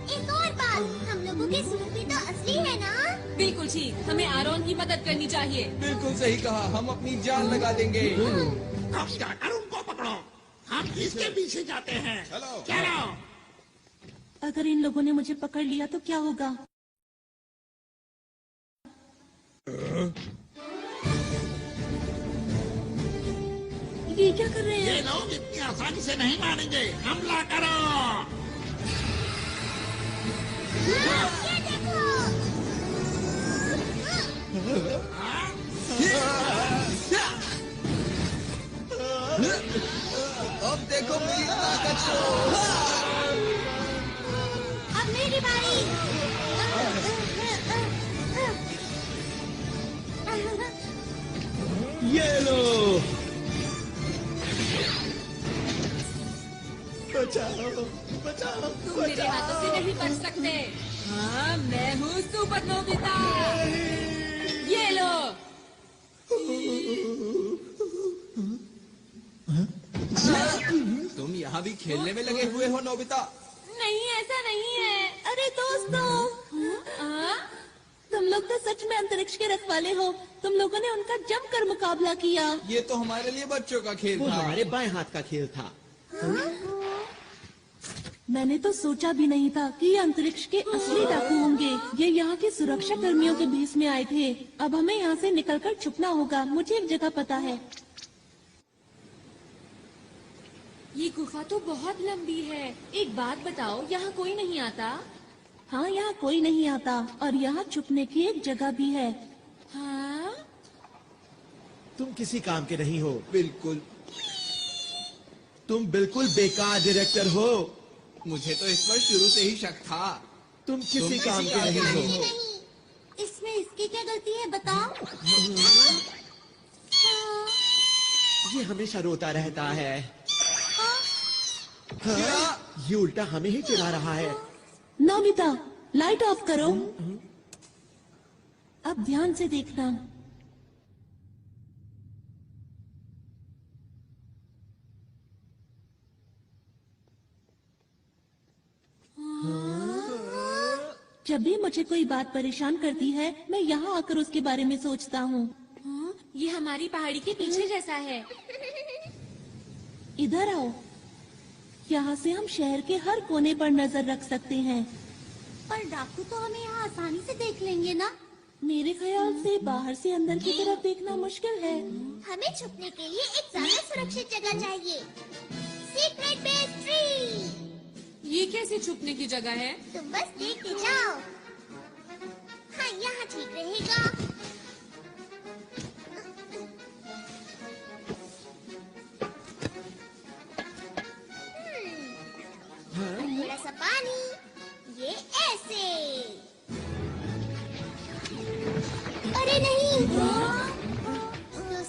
एक और बात, हम लोगों के सूट भी तो असली है ना? बिल्कुल ठीक, हमें आरॉन की मदद करनी चाहिए। बिल्कुल सही कहा, हम अपनी जान लगा देंगे। अब जाकर उनको पकड़ो। हम इसके पीछे जाते हैं। चलो। चलो। अगर इन लोगों ने मुझे पकड़ लिया तो क्या होगा? ये क्या कर रहे ये हैं? लोग इतनी आसानी से नहीं मानेंगे। हमला करो। ये देखो। अब देखो मेरी ताकत को। अब मेरी बारी। ये लो। बचाओ बचाओ तुम मेरे हाथों से नहीं बच सकते। हाँ, मैं हूँ सुपर नोबिता। ये लो। तुम यहाँ भी खेलने में लगे हुए हो नोबिता? नहीं, ऐसा नहीं है। अरे दोस्तों, तुम लोग तो सच में अंतरिक्ष के रखवाले हो। तुम लोगों ने उनका जमकर मुकाबला किया। ये तो हमारे लिए बच्चों का खेल वो था। हमारे बाएं हाथ का खेल था। मैंने तो सोचा भी नहीं था कि ये अंतरिक्ष के असली डाकू होंगे। ये यहाँ के सुरक्षा कर्मियों के भेष में आए थे। अब हमें यहाँ से निकलकर छुपना होगा। मुझे एक जगह पता है। ये गुफा तो बहुत लंबी है। एक बात बताओ, यहाँ कोई नहीं आता? हाँ, यहाँ कोई नहीं आता और यहाँ छुपने की एक जगह भी है। हाँ? तुम किसी काम के नहीं हो। बिल्कुल। तुम बिल्कुल बेकार डायरेक्टर हो। मुझे तो इस पर शुरू से ही शक था। तुम किसी काम के नहीं हो। नहीं, इसमें इसकी क्या गलती है बताओ? ये हमेशा रोता रहता है। क्या? ये उल्टा हमें ही चिढ़ा रहा है। नोबिता, लाइट ऑफ करो। अब ध्यान से देखना। जब भी मुझे कोई बात परेशान करती है, मैं यहाँ आकर उसके बारे में सोचता हूँ। हाँ, ये हमारी पहाड़ी के पीछे जैसा है। इधर आओ। यहाँ से हम शहर के हर कोने पर नजर रख सकते हैं। पर डाकू तो हमें यहाँ आसानी से देख लेंगे ना? मेरे ख्याल से बाहर से अंदर की तरफ देखना मुश्किल है। हमें छुपने के लिए एक ज्यादा सुरक्षित जगह चाहिए। Secret base tree. ये कैसे छुपने की जगह है? तुम बस देखते जाओ। हाँ, यहाँ ठीक रहेगा। थोड़ा सा पानी, ये ऐसे। अरे नहीं, तो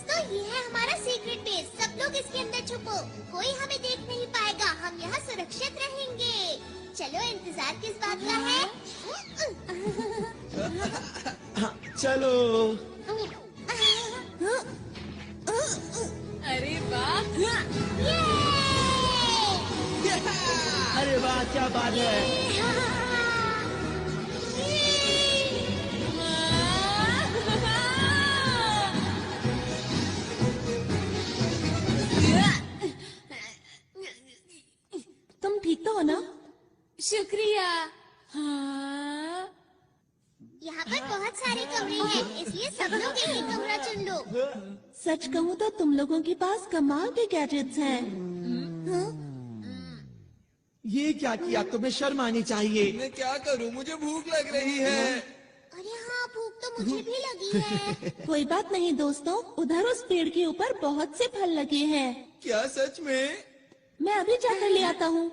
लोग इसके अंदर छुपो, कोई हमें देख नहीं पाएगा, हम यहाँ सुरक्षित रहेंगे। चलो, इंतजार किस बात का है? हाँ, चलो। अरे वाह! अरे वाह, क्या बात है। तुम ठीक तो हो ना? शुक्रिया। हाँ। यहाँ पर बहुत सारे कमरे हैं, इसलिए सब लोग एक ही कमरा चुन लो। सच कहूँ तो तुम लोगों के पास कमाल के गैजेट्स हैं। ये क्या किया? तुम्हें शर्म आनी चाहिए। मैं क्या करूं? मुझे भूख लग रही है। अरे हाँ, भूख तो मुझे भी लगी है। कोई बात नहीं दोस्तों, उधर उस पेड़ के ऊपर बहुत से फल लगे हैं। क्या सच में? मैं अभी जाकर ले आता हूँ।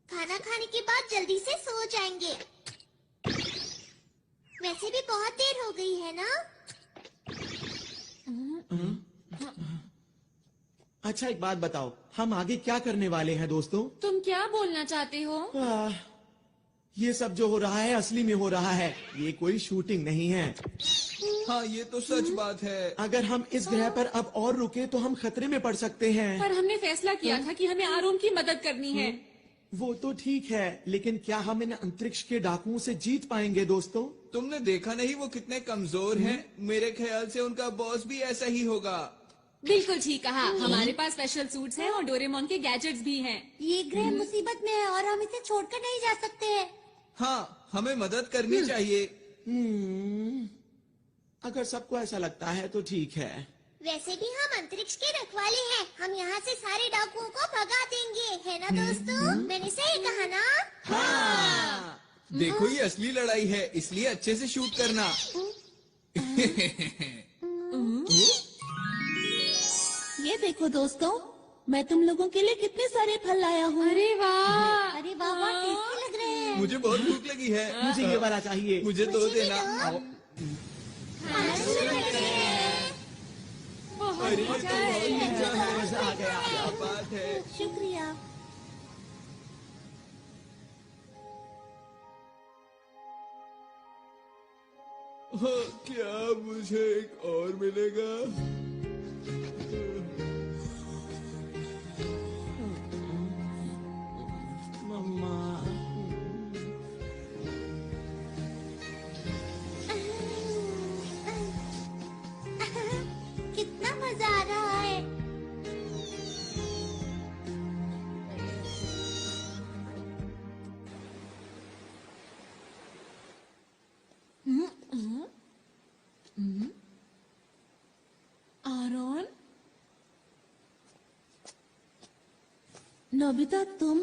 खाना खाने के बाद जल्दी से सो जाएंगे। वैसे भी बहुत देर हो गई है ना? अच्छा, एक बात बताओ, हम आगे क्या करने वाले हैं दोस्तों? तुम क्या बोलना चाहते हो? ये सब जो हो रहा है असली में हो रहा है, ये कोई शूटिंग नहीं है। हाँ, ये तो सच बात है। अगर हम इस ग्रह पर अब और रुके तो हम खतरे में पड़ सकते हैं। पर हमने फैसला किया था कि हमें आरोन की मदद करनी है। वो तो ठीक है, लेकिन क्या हम इन अंतरिक्ष के डाकुओं से जीत पाएंगे दोस्तों? तुमने देखा नहीं वो कितने कमजोर हैं? मेरे ख्याल से उनका बॉस भी ऐसा ही होगा। बिल्कुल ठीक कहा। हमारे पास स्पेशल सूट्स हैं और डोरेमोन के गैजेट्स भी हैं। ये ग्रह मुसीबत में है और हम इसे छोड़कर नहीं जा सकते हैं। हाँ, हमें मदद करनी चाहिए। अगर सबको ऐसा लगता है तो ठीक है। वैसे भी हम अंतरिक्ष के रखवाले हैं, हम यहाँ से सारे डाकुओं को भगा देंगे, है ना दोस्तों? मैंने सही कहा ना? हाँ। देखो, ये असली लड़ाई है, इसलिए अच्छे से शूट करना। ये देखो दोस्तों, मैं तुम लोगों के लिए कितने सारे फल लाया हूँ। अरे वाह! अरे वाह, बहुत टेस्टी लग रहे हैं। मुझे बहुत भूख लगी है। मुझे ये वाला चाहिए। मुझे दो देना। आओ। अरे, ये तो बहुत अच्छा है। मजा आ गया। क्या बात है। शुक्रिया। हाँ, क्या मुझे एक और मिलेगा? मम्मा। कितना मजा आ रहा है। आरोन, नोबिता, तुम?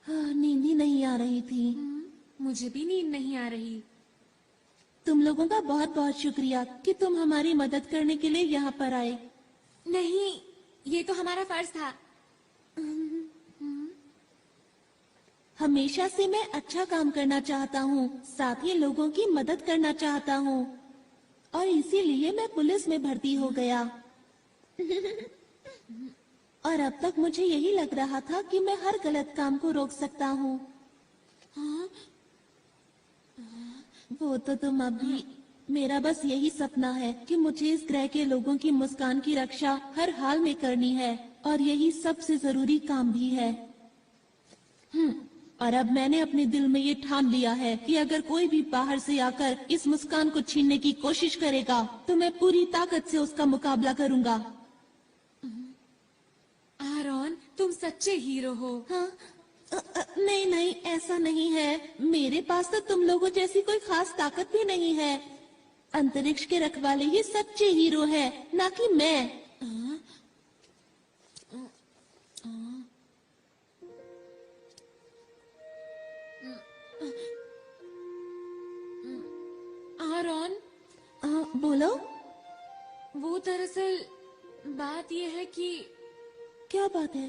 हाँ, नींद ही नहीं आ रही थी। मुझे भी नींद नहीं आ रही। तुम लोगों का बहुत बहुत शुक्रिया कि तुम हमारी मदद करने के लिए यहाँ पर आए। नहीं, ये तो हमारा फर्ज था। हमेशा से मैं अच्छा काम करना चाहता हूँ, साथ ही लोगों की मदद करना चाहता हूँ, और इसीलिए मैं पुलिस में भर्ती हो गया। और अब तक मुझे यही लग रहा था कि मैं हर गलत काम को रोक सकता हूँ। वो तो तुम अभी। मेरा बस यही सपना है कि मुझे इस ग्रह के लोगों की मुस्कान की रक्षा हर हाल में करनी है, और यही सबसे जरूरी काम भी है। और अब मैंने अपने दिल में ये ठान लिया है कि अगर कोई भी बाहर से आकर इस मुस्कान को छीनने की कोशिश करेगा तो मैं पूरी ताकत से उसका मुकाबला करूंगा। आरोन, तुम सच्चे हीरो हो। हाँ? नहीं नहीं, ऐसा नहीं है। मेरे पास तो तुम लोगों जैसी कोई खास ताकत भी नहीं है। अंतरिक्ष के रखवाले ही सच्चे हीरो है, ना कि मैं। आरोन, बोलो। वो दरअसल बात ये है कि क्या बात है?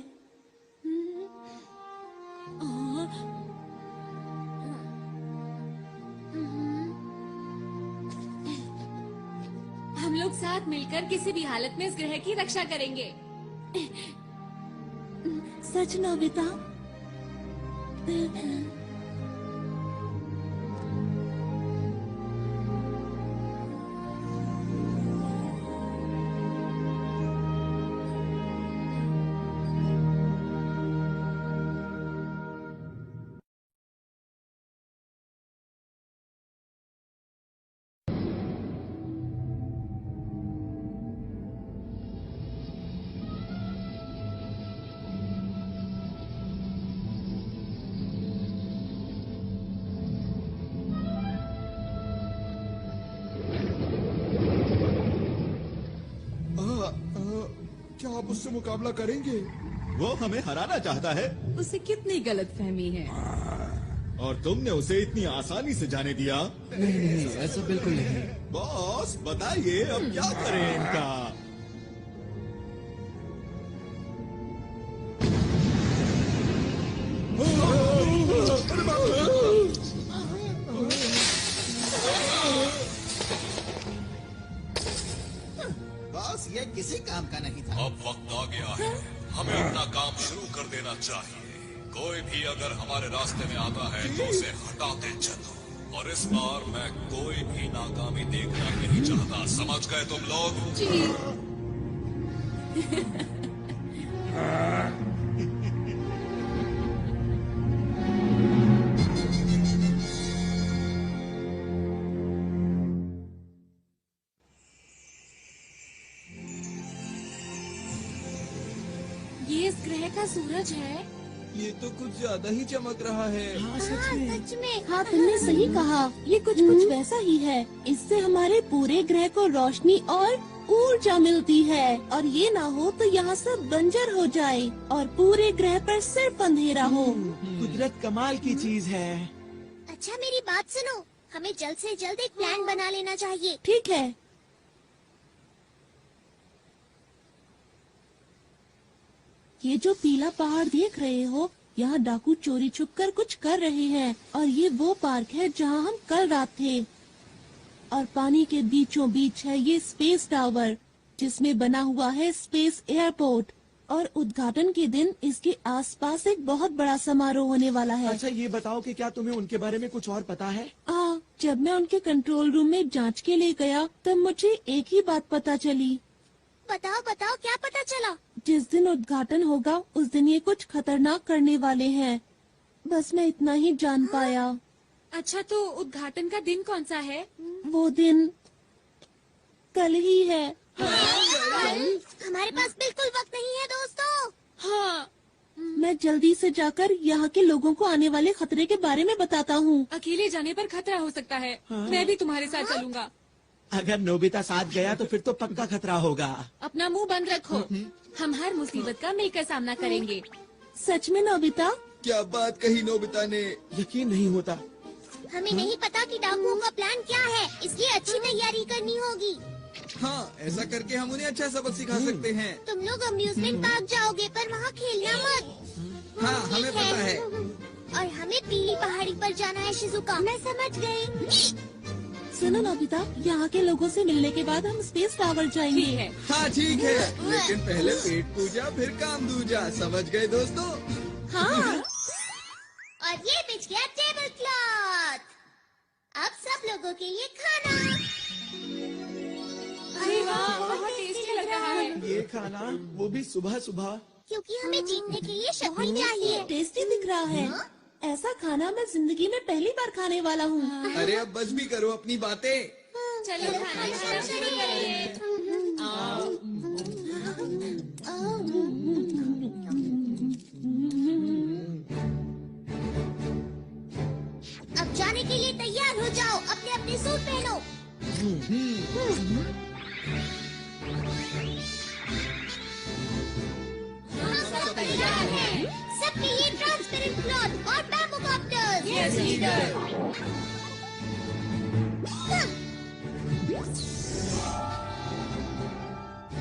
हम लोग साथ मिलकर किसी भी हालत में इस ग्रह की रक्षा करेंगे। सच नोबिता? क्या आप उससे मुकाबला करेंगे? वो हमें हराना चाहता है उसे कितनी गलतफहमी है। और तुमने उसे इतनी आसानी से जाने दिया। नहीं, ऐसा बिल्कुल नहीं। बॉस बताइए अब क्या करें इनका? बॉस ये किसी काम का नहीं था। अब वक्त आ गया है, हमें अपना काम शुरू कर देना चाहिए। कोई भी अगर हमारे रास्ते में आता है तो उसे हटाते चलो। और इस बार मैं कोई भी नाकामी देखना नहीं चाहता, समझ गए तुम लोग? जी। ये इस ग्रह का सूरज है। ये तो कुछ ज्यादा ही चमक रहा है। हाँ सच में। हाँ तुमने सही कहा, ये कुछ वैसा ही है। इससे हमारे पूरे ग्रह को रोशनी और ऊर्जा मिलती है, और ये ना हो तो यहाँ सब बंजर हो जाए और पूरे ग्रह पर सिर्फ अंधेरा हो। कुदरत कमाल की चीज है। अच्छा मेरी बात सुनो, हमें जल्द से जल्द एक प्लान बना लेना चाहिए। ठीक है। ये जो पीला पहाड़ देख रहे हो, यहाँ डाकू चोरी छुपकर कुछ कर रहे हैं, और ये वो पार्क है जहाँ हम कल रात थे। और पानी के बीचों बीच है ये स्पेस टावर, जिसमें बना हुआ है स्पेस एयरपोर्ट। और उद्घाटन के दिन इसके आसपास एक बहुत बड़ा समारोह होने वाला है। अच्छा ये बताओ कि क्या तुम्हें उनके बारे में कुछ और पता है? जब मैं उनके कंट्रोल रूम में जांच के लिए गया तब मुझे एक ही बात पता चली। बताओ बताओ, क्या पता चला? जिस दिन उद्घाटन होगा उस दिन ये कुछ खतरनाक करने वाले हैं। बस मैं इतना ही जान पाया। अच्छा तो उद्घाटन का दिन कौन सा है? वो दिन कल ही है। हमारे पास बिल्कुल वक्त नहीं है दोस्तों। हाँ। मैं जल्दी से जाकर यहाँ के लोगों को आने वाले खतरे के बारे में बताता हूँ। अकेले जाने पर खतरा हो सकता है। मैं भी तुम्हारे साथ चलूंगा। अगर नोबिता साथ गया तो फिर तो पक्का खतरा होगा। अपना मुंह बंद रखो, हम हर मुसीबत का मिलकर सामना करेंगे। सच में नोबिता? क्या बात कही नोबिता ने। यकीन नहीं होता। हमें नहीं पता कि डाकुओं का प्लान क्या है, इसलिए अच्छी तैयारी करनी होगी। हाँ ऐसा करके हम उन्हें अच्छा सबक सिखा सकते हैं। तुम लोग अम्यूजमेंट पार्क जाओगे पर वहाँ खेलना मत। हाँ हमें पता है। और हमें पीली पहाड़ी पर जाना है शिजुका। मैं समझ गई। सुनो नोबिता, यहाँ के लोगों से मिलने के बाद हम स्पेस टावर जाएंगे। ठीक है। हाँ ठीक है, लेकिन पहले पेट पूजा फिर काम दूजा, समझ गए दोस्तों? हाँ। और ये बिछ गया टेबल क्लॉथ। अब सब लोगों के लिए खाना। अरे वाह, बहुत टेस्टी लग रहा है। ये खाना, वो भी सुबह सुबह। क्योंकि हमें जीतने के लिए शक्ति चाहिए। टेस्टी दिख रहा है। ऐसा खाना मैं जिंदगी में पहली बार खाने वाला हूँ। अरे अब बस भी करो अपनी बातें। चलो खाना खाना शुरू करिए। अब जाने के लिए तैयार हो जाओ, अपने अपने सूट पहनो। सब तैयार हैं। सबके लिए ट्रांसपेरेंट क्लॉथ और बैम्बू कॉप्टर्स। Yes leader.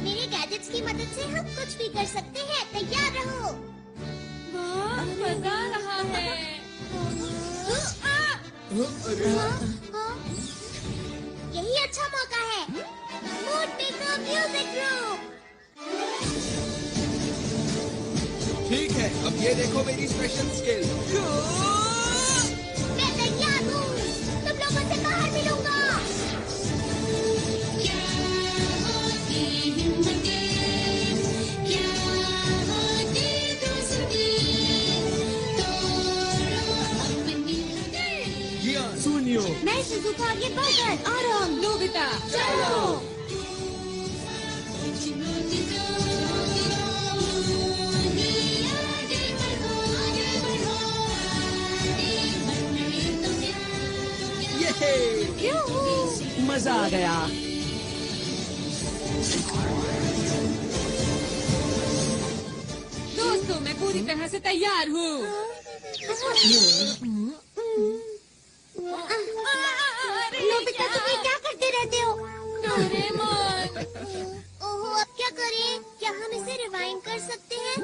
मेरे गैजेट्स की मदद से हम कुछ भी कर सकते हैं, तैयार रहो। वाह, मजा आ रहा है। अरे यही अच्छा मौका है। Mood music group. ठीक है, अब ये देखो मेरी स्पेशल स्किल। मैं तैयार हूँ, तुम लोगों से बाहर मिलूंगा। क्या होती हिम्मतें, क्या होती दोस्ती, तोड़ो अपनी हदें। सुनियो, मैं शिजुका, ये बर्गर, आराम, नोबिता चलो। मजा आ गया। दोस्तों, मैं पूरी तरह से तैयार हूँ। नोबिता, तुम ये क्या करते रहते हो? डोरेमोन, ओहो, अब क्या करें? क्या हम इसे रिवाइंड कर सकते हैं?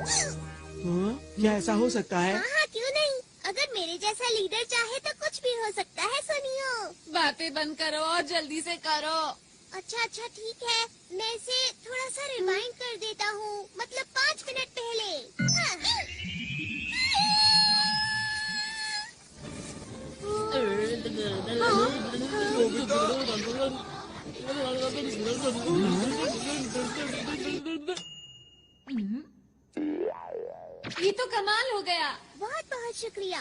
हाँ? क्या ऐसा हो सकता है? हाँ, क्यों नहीं? अगर मेरे जैसा लीडर चाहे तो कुछ भी हो सकता है। सुनियो। बातें बंद करो और जल्दी से करो। अच्छा अच्छा, ठीक है, मैं इसे थोड़ा सा रिवाइंड कर देता हूँ, मतलब 5 मिनट पहले। ये तो कमाल हो गया। बहुत बहुत शुक्रिया।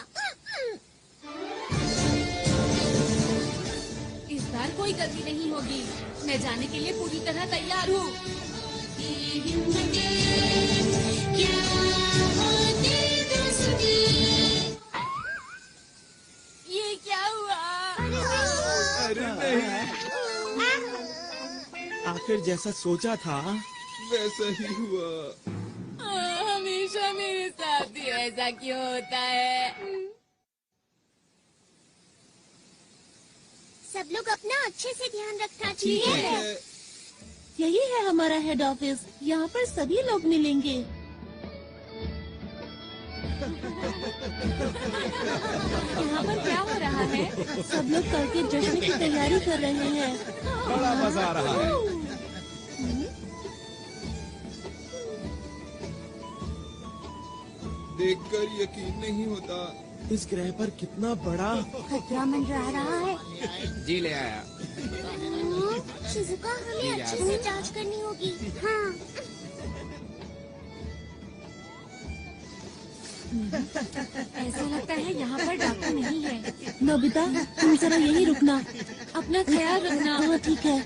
इस बार कोई गलती नहीं होगी। मैं जाने के लिए पूरी तरह तैयार हूँ। ये क्या हुआ? अरे नहीं, आखिर जैसा सोचा था वैसा ही हुआ। हमेशा मेरे साथ ही ऐसा क्यों होता है? सब लोग अपना अच्छे से ध्यान रखना ठीक चाहिए। है, यही है हमारा हेड ऑफिस। यहाँ पर सभी लोग मिलेंगे। यहाँ पर क्या हो रहा है? सब लोग कल के जश्न की तैयारी कर रहे हैं। बड़ा मजा आ रहा है। देखकर यकीन नहीं होता। इस ग्रह पर कितना बड़ा खतरा मंडरा रहा है। जी ले आया। शिजुका, हमें अच्छे से जांच करनी होगी। हाँ। ऐसा लगता है यहाँ पर डॉक्टर नहीं है। नोबिता, तुम जरा यही रुकना। अपना ख्याल रखना। हाँ, ठीक है।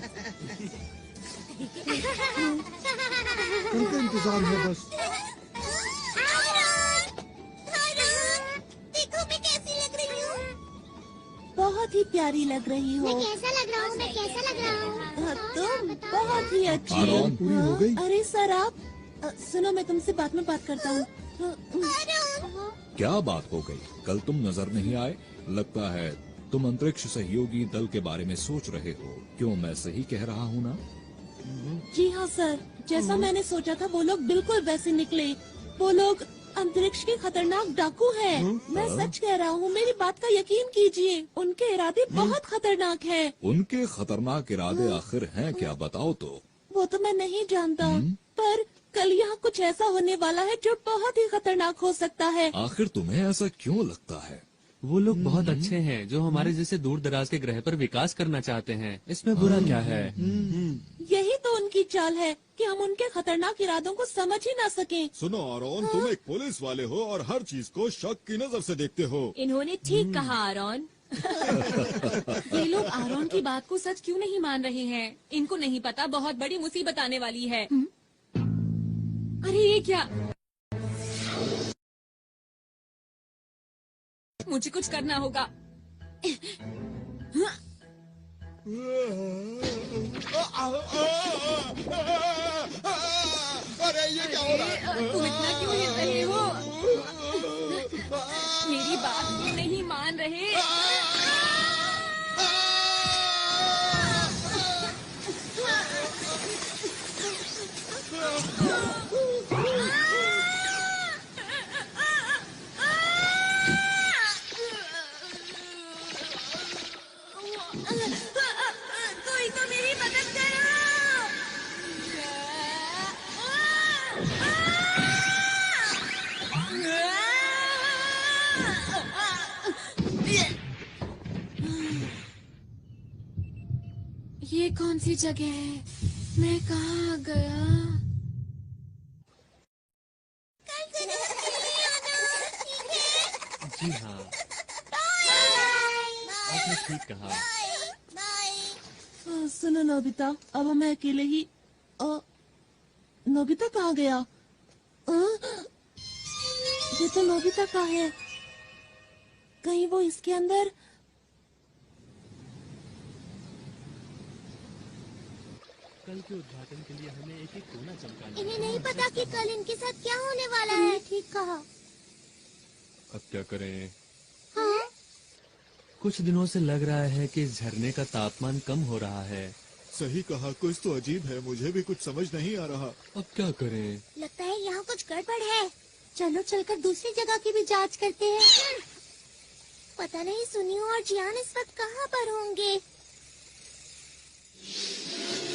उनका इंतजार है बस। देखो मैं कैसी लग रही हूँ। बहुत ही प्यारी लग रही हो। मैं कैसा लग रहा हूँ? मैं कैसा लग रहा हूँ? तुम बहुत ही अच्छी आराम पूरी हो गई। अरे सर, आप सुनो, मैं तुमसे बाद में बात करता हूँ। क्या बात हो गई? कल तुम नजर नहीं आए। लगता है तुम अंतरिक्ष सहयोगी दल के बारे में सोच रहे हो। क्यों, मैं सही कह रहा हूँ ना? जी हाँ सर, जैसा मैंने सोचा था वो लोग बिल्कुल वैसे निकले। वो लोग अंतरिक्ष के खतरनाक डाकू हैं। मैं सच कह रहा हूँ, मेरी बात का यकीन कीजिए। उनके इरादे बहुत खतरनाक हैं। उनके खतरनाक इरादे आखिर हैं क्या, बताओ तो। वो तो मैं नहीं जानता, पर कल यहाँ कुछ ऐसा होने वाला है जो बहुत ही खतरनाक हो सकता है। आखिर तुम्हें ऐसा क्यों लगता है? वो लोग बहुत अच्छे हैं जो हमारे जैसे दूर दराज के ग्रह पर विकास करना चाहते हैं। इसमें बुरा क्या है? यही तो उनकी चाल है कि हम उनके खतरनाक इरादों को समझ ही ना सकें। सुनो आरोन, तुम एक पुलिस वाले हो और हर चीज को शक की नजर से देखते हो। इन्होंने ठीक कहा आरोन। ये लोग आरोन की बात को सच क्यों नहीं मान रहे हैं? इनको नहीं पता बहुत बड़ी मुसीबत आने वाली है। अरे ये क्या? मुझे कुछ करना होगा। अरे ये क्या हो रहा है? तुम इतना क्यों हिल रहे हो? मेरी बात क्यों नहीं मान रहे? कोई तो मेरी मदद करो। कौन सी जगह है? मैं कहाँ आ गया? जी हाँ, आपने ठीक कहा। सुनो नोबिता, अब हमें अकेले ही। नोबिता कहाँ गया? ये तो नोबिता का है। कहीं वो इसके अंदर? कल के उद्घाटन के लिए हमें एक कोना चमकाना। इन्हें नहीं पता कि कल इनके साथ क्या होने वाला है। ठीक कहा। अब क्या करें? हाँ? कुछ दिनों से लग रहा है कि इस झरने का तापमान कम हो रहा है। सही कहा, कुछ तो अजीब है, मुझे भी कुछ समझ नहीं आ रहा। अब क्या करें? लगता है यहाँ कुछ गड़बड़ है। चलो चलकर दूसरी जगह की भी जांच करते हैं। पता नहीं सुनियो और जियान इस वक्त कहाँ पर होंगे।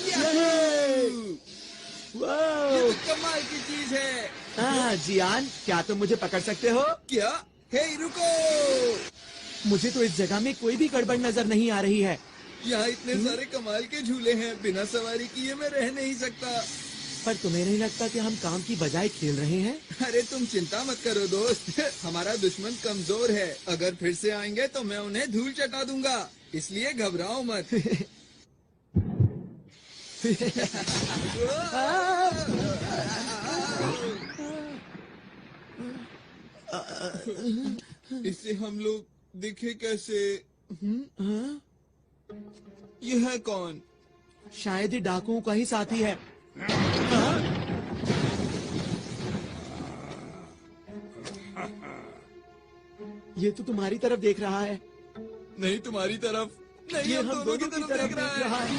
ये तो कमाल की चीज है। हाँ जियान, क्या तुम मुझे पकड़ सकते हो? क्या? हे रुको! मुझे तो इस जगह में कोई भी गड़बड़ नजर नहीं आ रही है। यहाँ इतने सारे कमाल के झूले हैं, बिना सवारी किए मैं रह नहीं सकता। पर तुम्हें नहीं लगता कि हम काम की बजाय खेल रहे हैं? अरे तुम चिंता मत करो दोस्त, हमारा दुश्मन कमजोर है। अगर फिर से आएंगे तो मैं उन्हें धूल चटा दूंगा, इसलिए घबराओ मत। इससे हम लोग दिखे कैसे? यह है कौन? शायद ही डाकुओं का ही साथी है। ये तो तुम्हारी तरफ देख रहा है। नहीं तुम्हारी तरफ नहीं, ये हम दोनों की तरफ देख रहा है।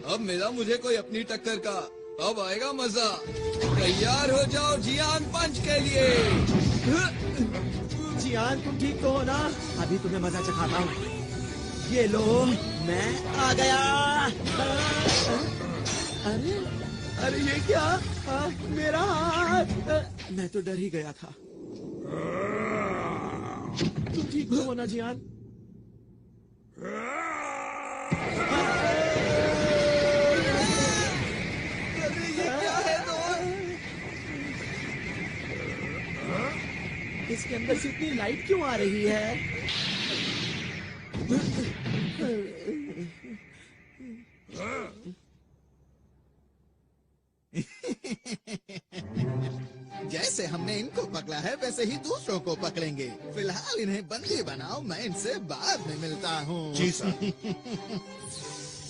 अब मिला मुझे कोई अपनी टक्कर का, अब आएगा मजा। तैयार हो जाओ जियान पंच के लिए। जियान तुम ठीक तो हो ना? अभी तुम्हें मजा चखाता हूँ। ये लो, मैं आ गया। अरे अरे ये क्या? मेरा हाथ! मैं तो डर ही गया था। तुम ठीक तो हो ना जियान? अरे ये क्या है दोस्त? इसके अंदर से इतनी लाइट क्यों आ रही है? जैसे हमने इनको पकड़ा है वैसे ही दूसरों को पकड़ेंगे। फिलहाल इन्हें बंदी बनाओ, मैं इनसे बाद में मिलता हूँ। जी सर।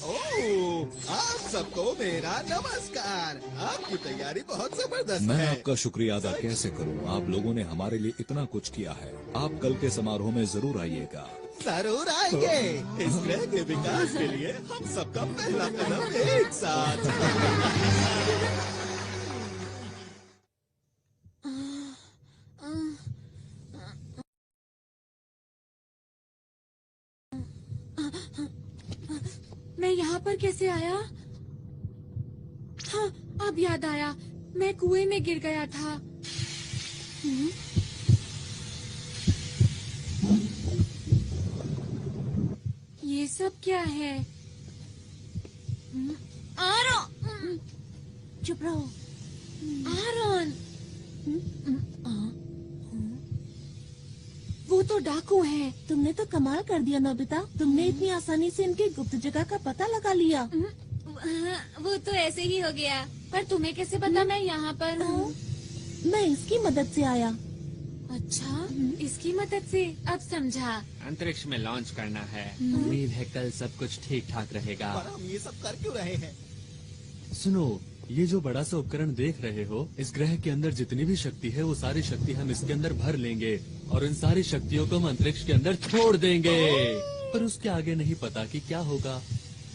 ओह, आप सबको मेरा नमस्कार। आपकी तैयारी बहुत जबरदस्त मैं है। आपका शुक्रिया अदा कैसे करूं? आप लोगों ने हमारे लिए इतना कुछ किया है। आप कल के समारोह में जरूर आइएगा। जरूर आएंगे। इस ग्रह के विकास के लिए हम सबका पहला कदम एक साथ। मैं यहाँ पर कैसे आया? हाँ, अब याद आया, मैं कुएं में गिर गया था। ये सब क्या है? आरोन! चुप रहो। आरोन! वो तो डाकू है। तुमने तो कमाल कर दिया नोबिता। तुमने इतनी आसानी से इनकी गुप्त जगह का पता लगा लिया। वो तो ऐसे ही हो गया। पर तुम्हें कैसे पता मैं यहाँ पर हूँ? मैं इसकी मदद से आया। अच्छा, इसकी मदद से अब समझा। अंतरिक्ष में लॉन्च करना है। उम्मीद है कल सब कुछ ठीक ठाक रहेगा। पर हम ये सब कर क्यों रहे हैं? सुनो, ये जो बड़ा सा उपकरण देख रहे हो, इस ग्रह के अंदर जितनी भी शक्ति है वो सारी शक्ति हम इसके अंदर भर लेंगे और इन सारी शक्तियों को हम अंतरिक्ष के अंदर छोड़ देंगे। पर उसके आगे नहीं पता कि क्या होगा।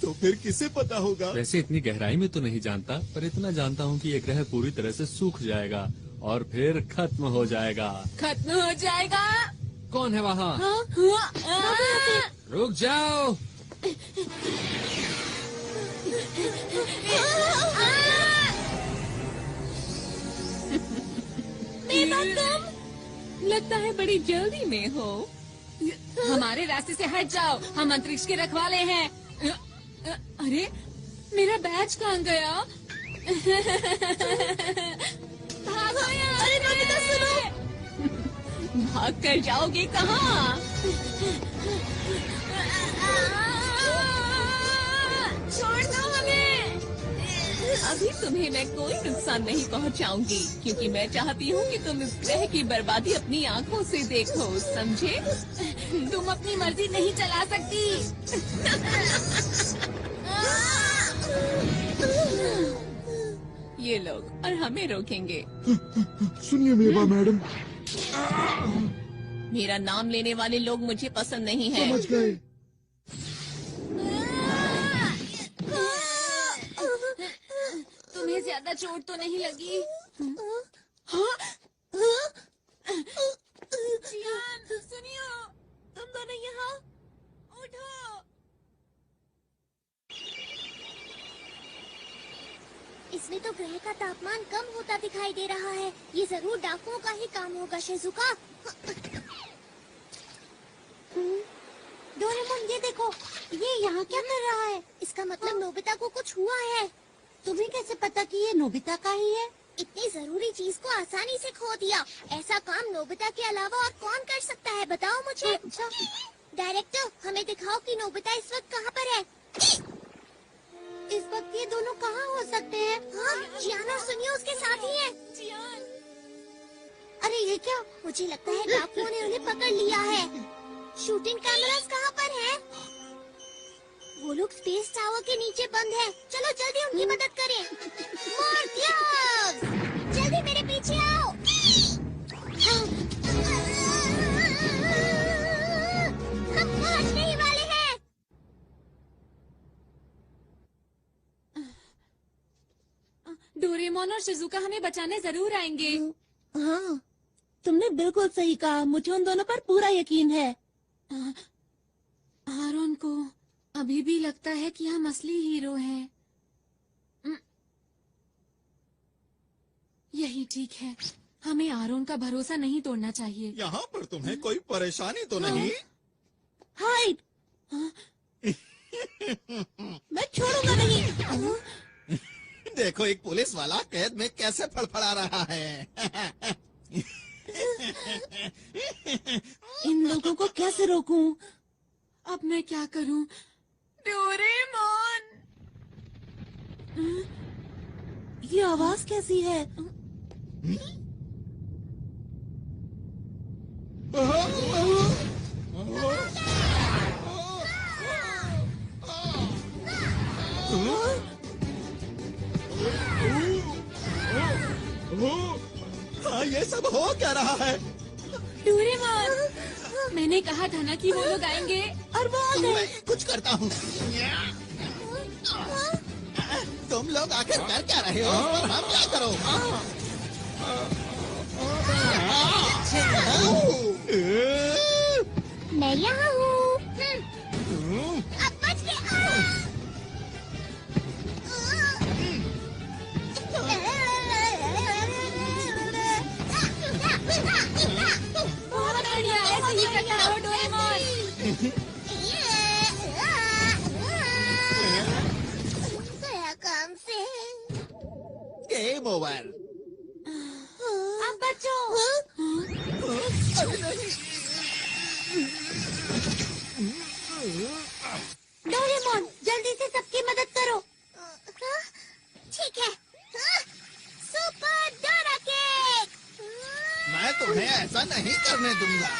तो फिर किसे पता होगा? वैसे इतनी गहराई में तो नहीं जानता, पर इतना जानता हूँ कि ये ग्रह पूरी तरह से सूख जाएगा और फिर खत्म हो जाएगा। खत्म हो जाएगा? कौन है वहाँ? हाँ? रुक जाओ। बेबा तुम? लगता है बड़ी जल्दी में हो। हमारे रास्ते से हट जाओ, हम अंतरिक्ष के रखवाले हैं। अरे मेरा बैज कहाँ गया? भागो यहाँ से। अरे नोबिता सुनो, भाग कर जाओगे कहाँ? छोड़ दो हमें। अभी तुम्हें मैं कोई नुकसान नहीं पहुंचाऊंगी, क्योंकि मैं चाहती हूँ कि तुम इस ग्रह की बर्बादी अपनी आंखों से देखो, समझे? तुम अपनी मर्जी नहीं चला सकती। ये लोग और हमें रोकेंगे। सुनिए मेवा मैडम, मेरा नाम लेने वाले लोग मुझे पसंद नहीं है। समझ गए। तुम्हें ज्यादा चोट तो नहीं लगी? जियान, सुनियो, तुम दोनों यहाँ उठो। इसमें तो ग्रह का तापमान कम होता दिखाई दे रहा है। ये जरूर डाकुओं का ही काम होगा, शिजुका। डोरेमोन, ये देखो, ये यहाँ क्या कर रहा है? इसका मतलब नोबिता को कुछ हुआ है। तुम्हें कैसे पता कि ये नोबिता का ही है? इतनी जरूरी चीज को आसानी से खो दिया। ऐसा काम नोबिता के अलावा और कौन कर सकता है, बताओ मुझे। अच्छा डायरेक्टर, हमें दिखाओ कि नोबिता इस वक्त कहाँ पर है। इस वक्त ये दोनों कहाँ हो सकते हैं? हाँ, जियान और सुनियो उसके साथ ही हैं। जियान, अरे ये क्या? मुझे लगता है डाकुओं ने उन्हें पकड़ लिया है। शूटिंग कैमरास कहाँ पर है? वो लोग स्पेस टावर के नीचे बंद है। चलो जल्दी उनकी मदद करें। मोर्टियस, जल्दी मेरे पीछे आओ। हम पहुंचने ही वाले हैं। डोरेमोन और शिजुका हमें बचाने जरूर आएंगे। हाँ, तुमने बिल्कुल सही कहा। मुझे उन दोनों पर पूरा यकीन है। आरोन को अभी भी लगता है कि हम असली हीरो हैं। यही ठीक है। हमें आरोन का भरोसा नहीं तोड़ना चाहिए। यहाँ पर तुम्हें कोई परेशानी तो नहीं? हाइड, मैं छोड़ूंगा नहीं। देखो, एक पुलिस वाला कैद में कैसे फड़फड़ा रहा है। इन लोगों को कैसे रोकूं? अब मैं क्या करूं? डोरेमोन, ये आवाज कैसी है? हाँ, ये सब हो क्या रहा है? डोरेमोन, मैंने कहा था ना कि वो लोग आएंगे। और वो आ गए। मैं कुछ करता हूँ। तुम लोग आखिर कर क्या रहे हो? हम क्या करो? मैं यहाँ हूँ। अब बच के बहुत बढ़िया, ऐसे ही करता रहो डोरेमोन। गया काम से। Game over. अब बचो। डोरेमोन, जल्दी से सबकी मदद करो। ठीक है। Super Dora cake. मैं तुम्हें ऐसा नहीं करने दूंगा।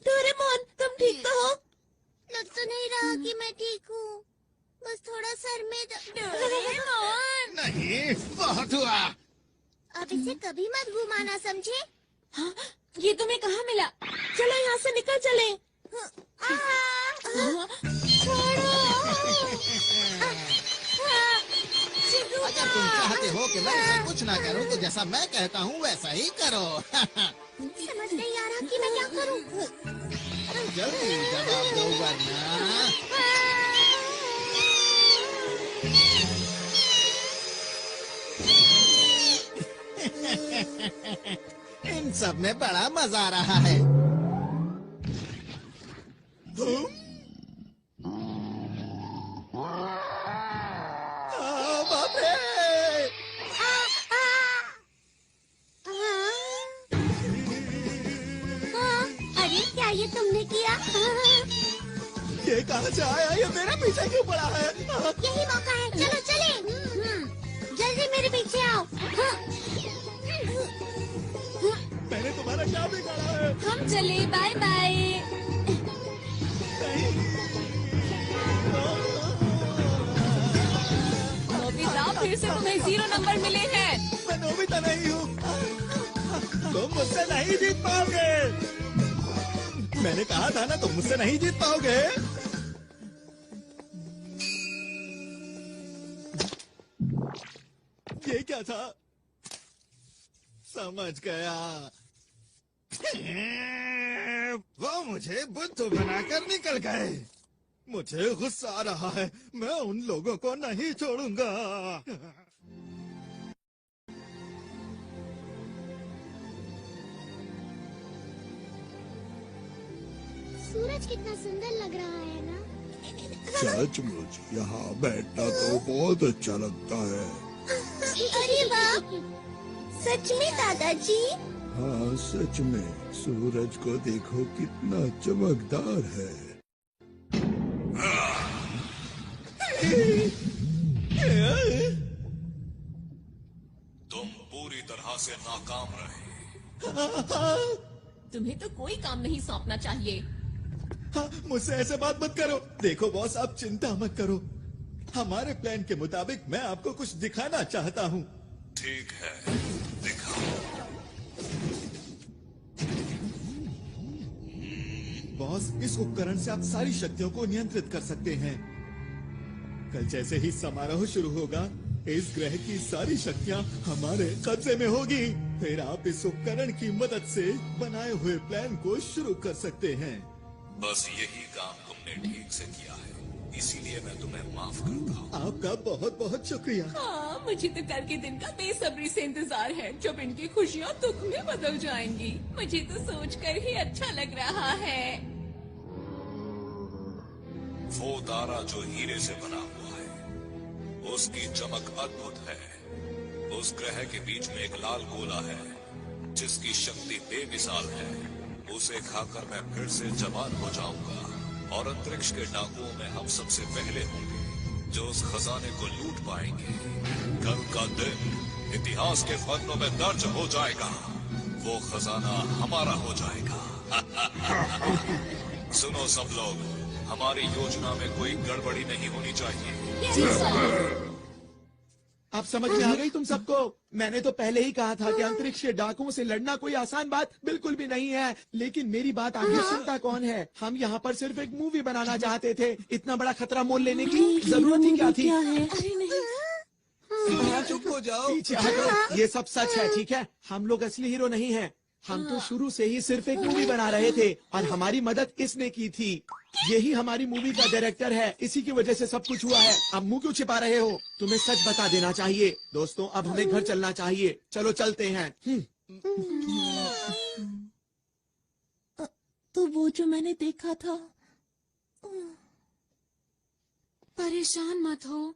डोरेमोन, तुम ठीक तो हो? लग तो नहीं रहा कि मैं ठीक हूँ। बस थोड़ा सर में डोरेमोन, नहीं, बहुत हुआ। अब इसे कभी मत घुमाना, समझे? हाँ, ये तुम्हें कहाँ मिला? चलो यहाँ से निकल चले। अगर तुम चाहते हो कि मैं इसे कुछ ना करूं, तो जैसा मैं कहता हूँ वैसा ही करो। समझ नहीं आ रहा कि मैं क्या करूँ। जल्दी जवाब दो वरना। इन सब में बड़ा मजा आ रहा है। बाप रे! अरे क्या ये तुमने किया? ये कहाँ से आया? ये मेरे पीछे क्यों पड़ा है? यही मौका है, चलो चले। जल्दी मेरे पीछे आओ। मैंने तुम्हारा क्या बिगाड़ा है? हम चले, बाय बाय। नोबिता, फिर से तुम्हें 0 नंबर मिले हैं। मैं नोबिता नहीं हूँ। तुम मुझसे नहीं जीत पाओगे। मैंने कहा था ना, तुम मुझसे नहीं जीत पाओगे। ये क्या था? समझ गया। वो मुझे बुद्धू बनाकर निकल गए। मुझे गुस्सा आ रहा है। मैं उन लोगों को नहीं छोड़ूंगा। सूरज कितना सुंदर लग रहा है ना? सचमुच यहाँ बैठना तो बहुत अच्छा लगता है। अरे वाह! सच में दादाजी? हाँ सच में, सूरज को देखो कितना चमकदार है। तुम पूरी तरह से नाकाम रहे। तुम्हें तो कोई काम नहीं सौंपना चाहिए। हाँ, मुझसे ऐसे बात मत करो। देखो बॉस, आप चिंता मत करो। हमारे प्लान के मुताबिक मैं आपको कुछ दिखाना चाहता हूँ। ठीक है, दिखाओ। बॉस, इस उपकरण से आप सारी शक्तियों को नियंत्रित कर सकते हैं। कल जैसे ही समारोह शुरू होगा, इस ग्रह की सारी शक्तियाँ हमारे कब्जे में होगी। फिर आप इस उपकरण की मदद से बनाए हुए प्लान को शुरू कर सकते हैं। बस यही काम तुमने ठीक से किया है, इसीलिए मैं तुम्हें माफ करता हूँ। आपका बहुत बहुत शुक्रिया। हाँ, मुझे तो कल के दिन का बेसब्री से इंतजार है, जब इनकी खुशियाँ दुख में बदल जाएंगी। मुझे तो सोचकर ही अच्छा लग रहा है। वो तारा जो हीरे से बना हुआ है, उसकी चमक अद्भुत है। उस ग्रह के बीच में एक लाल गोला है, जिसकी शक्ति बेमिसाल है। उसे खाकर मैं फिर से जवान हो जाऊंगा, और अंतरिक्ष के डाकुओं में हम सबसे पहले होंगे जो उस खजाने को लूट पाएंगे। कल का दिन इतिहास के पन्नों में दर्ज हो जाएगा। वो खजाना हमारा हो जाएगा। सुनो सब लोग, हमारी योजना में कोई गड़बड़ी नहीं होनी चाहिए। अब समझ में आ गई तुम सबको? मैंने तो पहले ही कहा था कि अंतरिक्ष के डाकुओं से लड़ना कोई आसान बात बिल्कुल भी नहीं है। लेकिन मेरी बात आखिर सुनता कौन है? हम यहाँ पर सिर्फ एक मूवी बनाना चाहते थे। इतना बड़ा खतरा मोल लेने की जरूरत ही क्या थी? अरे नहीं, चुप हो जाओ। पीछे हटो। ये सब सच है, ठीक है? हम लोग असली हीरो नहीं हैं। हम तो शुरू से ही सिर्फ एक मूवी बना रहे थे, और हमारी मदद इसने की थी। यही हमारी मूवी का डायरेक्टर है, इसी की वजह से सब कुछ हुआ है। अब मुंह क्यों छिपा रहे हो? तुम्हें सच बता देना चाहिए। दोस्तों, अब हमें घर चलना चाहिए। चलो चलते हैं। तो वो जो मैंने देखा था। परेशान मत हो।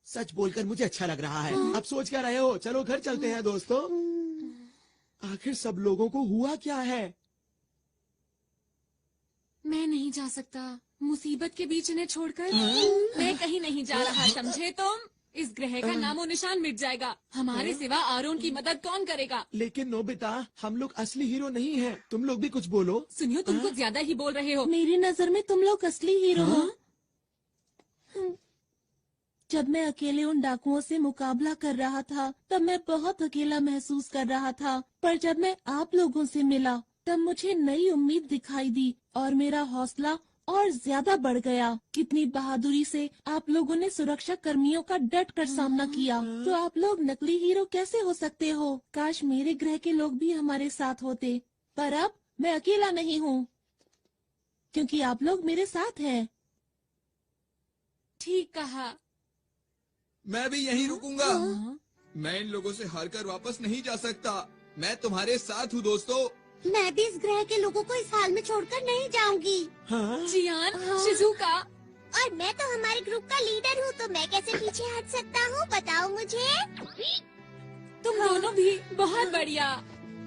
सच बोलकर मुझे अच्छा लग रहा है। अब सोच क्या रहे हो? चलो घर चलते हैं दोस्तों। आखिर सब लोगों को हुआ क्या है? मैं नहीं जा सकता, मुसीबत के बीच इन्हें छोड़कर। मैं कहीं नहीं जा रहा, समझे तुम? इस ग्रह का नामो निशान मिट जाएगा। हमारे सिवा आरोन की मदद कौन करेगा? लेकिन नोबिता, हम लोग असली हीरो नहीं हैं। तुम लोग भी कुछ बोलो। सुनियो, तुम कुछ ज्यादा ही बोल रहे हो। मेरी नजर में तुम लोग असली हीरो हो। जब मैं अकेले उन डाकुओं से मुकाबला कर रहा था, तब मैं बहुत अकेला महसूस कर रहा था। पर जब मैं आप लोगों से मिला, तब मुझे नई उम्मीद दिखाई दी और मेरा हौसला और ज्यादा बढ़ गया। कितनी बहादुरी से आप लोगों ने सुरक्षा कर्मियों का डट कर सामना किया। तो आप लोग नकली हीरो कैसे हो सकते हो? काश मेरे ग्रह के लोग भी हमारे साथ होते। पर अब मैं अकेला नहीं हूँ, क्योंकि आप लोग मेरे साथ हैं। ठीक कहा। मैं भी यहीं रुकूंगा। मैं इन लोगों से हार कर वापस नहीं जा सकता। मैं तुम्हारे साथ हूँ दोस्तों। मैं भी इस ग्रह के लोगों को इस हाल में छोड़कर नहीं जाऊंगी। जियान, शिजुका, और मैं तो हमारे ग्रुप का लीडर हूँ, तो मैं कैसे पीछे हट सकता हूँ, बताओ मुझे। तुम दोनों भी बहुत बढ़िया।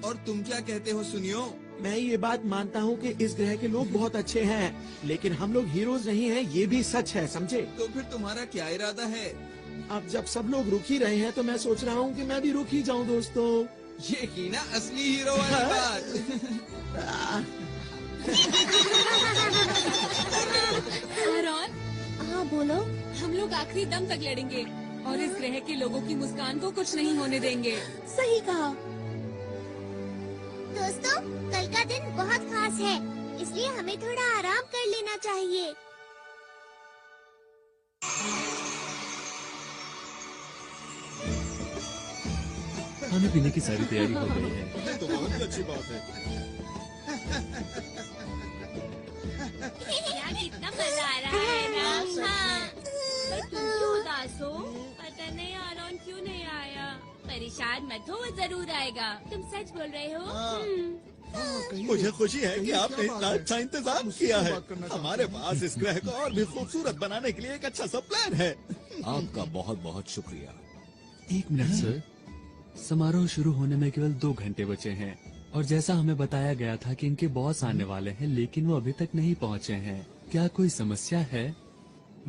और तुम क्या कहते हो सुनियो? मैं ये बात मानता हूँ कि इस ग्रह के लोग बहुत अच्छे हैं, लेकिन हम लोग हीरोज नहीं हैं, ये भी सच है, समझे? तो फिर तुम्हारा क्या इरादा है? अब जब सब लोग रुक ही रहे हैं तो मैं सोच रहा हूँ कि मैं भी रुक ही जाऊँ दोस्तों। ये की ना असली हीरो वाली बात। आरॉन, हाँ बोलो। हम लोग आखिरी दम तक लड़ेंगे और इस ग्रह के लोगों की मुस्कान को कुछ नहीं होने देंगे। सही कहा। दोस्तों, कल का दिन बहुत खास है, इसलिए हमें थोड़ा आराम कर लेना चाहिए। खाने पीने की सारी तैयारी हो गई है। ये तो बहुत ही अच्छी बात है। यार कितना मजा आ रहा है ना। हाँ। पर तुम क्यों उदास हो? पता नहीं आरॉन क्यों नहीं आया। परेशान मत हो, वो जरूर आएगा। तुम सच बोल रहे हो? मुझे खुशी है कि आपने इतना अच्छा इंतजाम किया है। हमारे पास इस ग्रह को और भी खूबसूरत बनाने के लिए एक अच्छा सा प्लान है। आपका बहुत बहुत शुक्रिया। 1 मिनट सर, समारोह शुरू होने में केवल 2 घंटे बचे हैं और जैसा हमें बताया गया था कि इनके बॉस आने वाले हैं, लेकिन वो अभी तक नहीं पहुंचे हैं। क्या कोई समस्या है?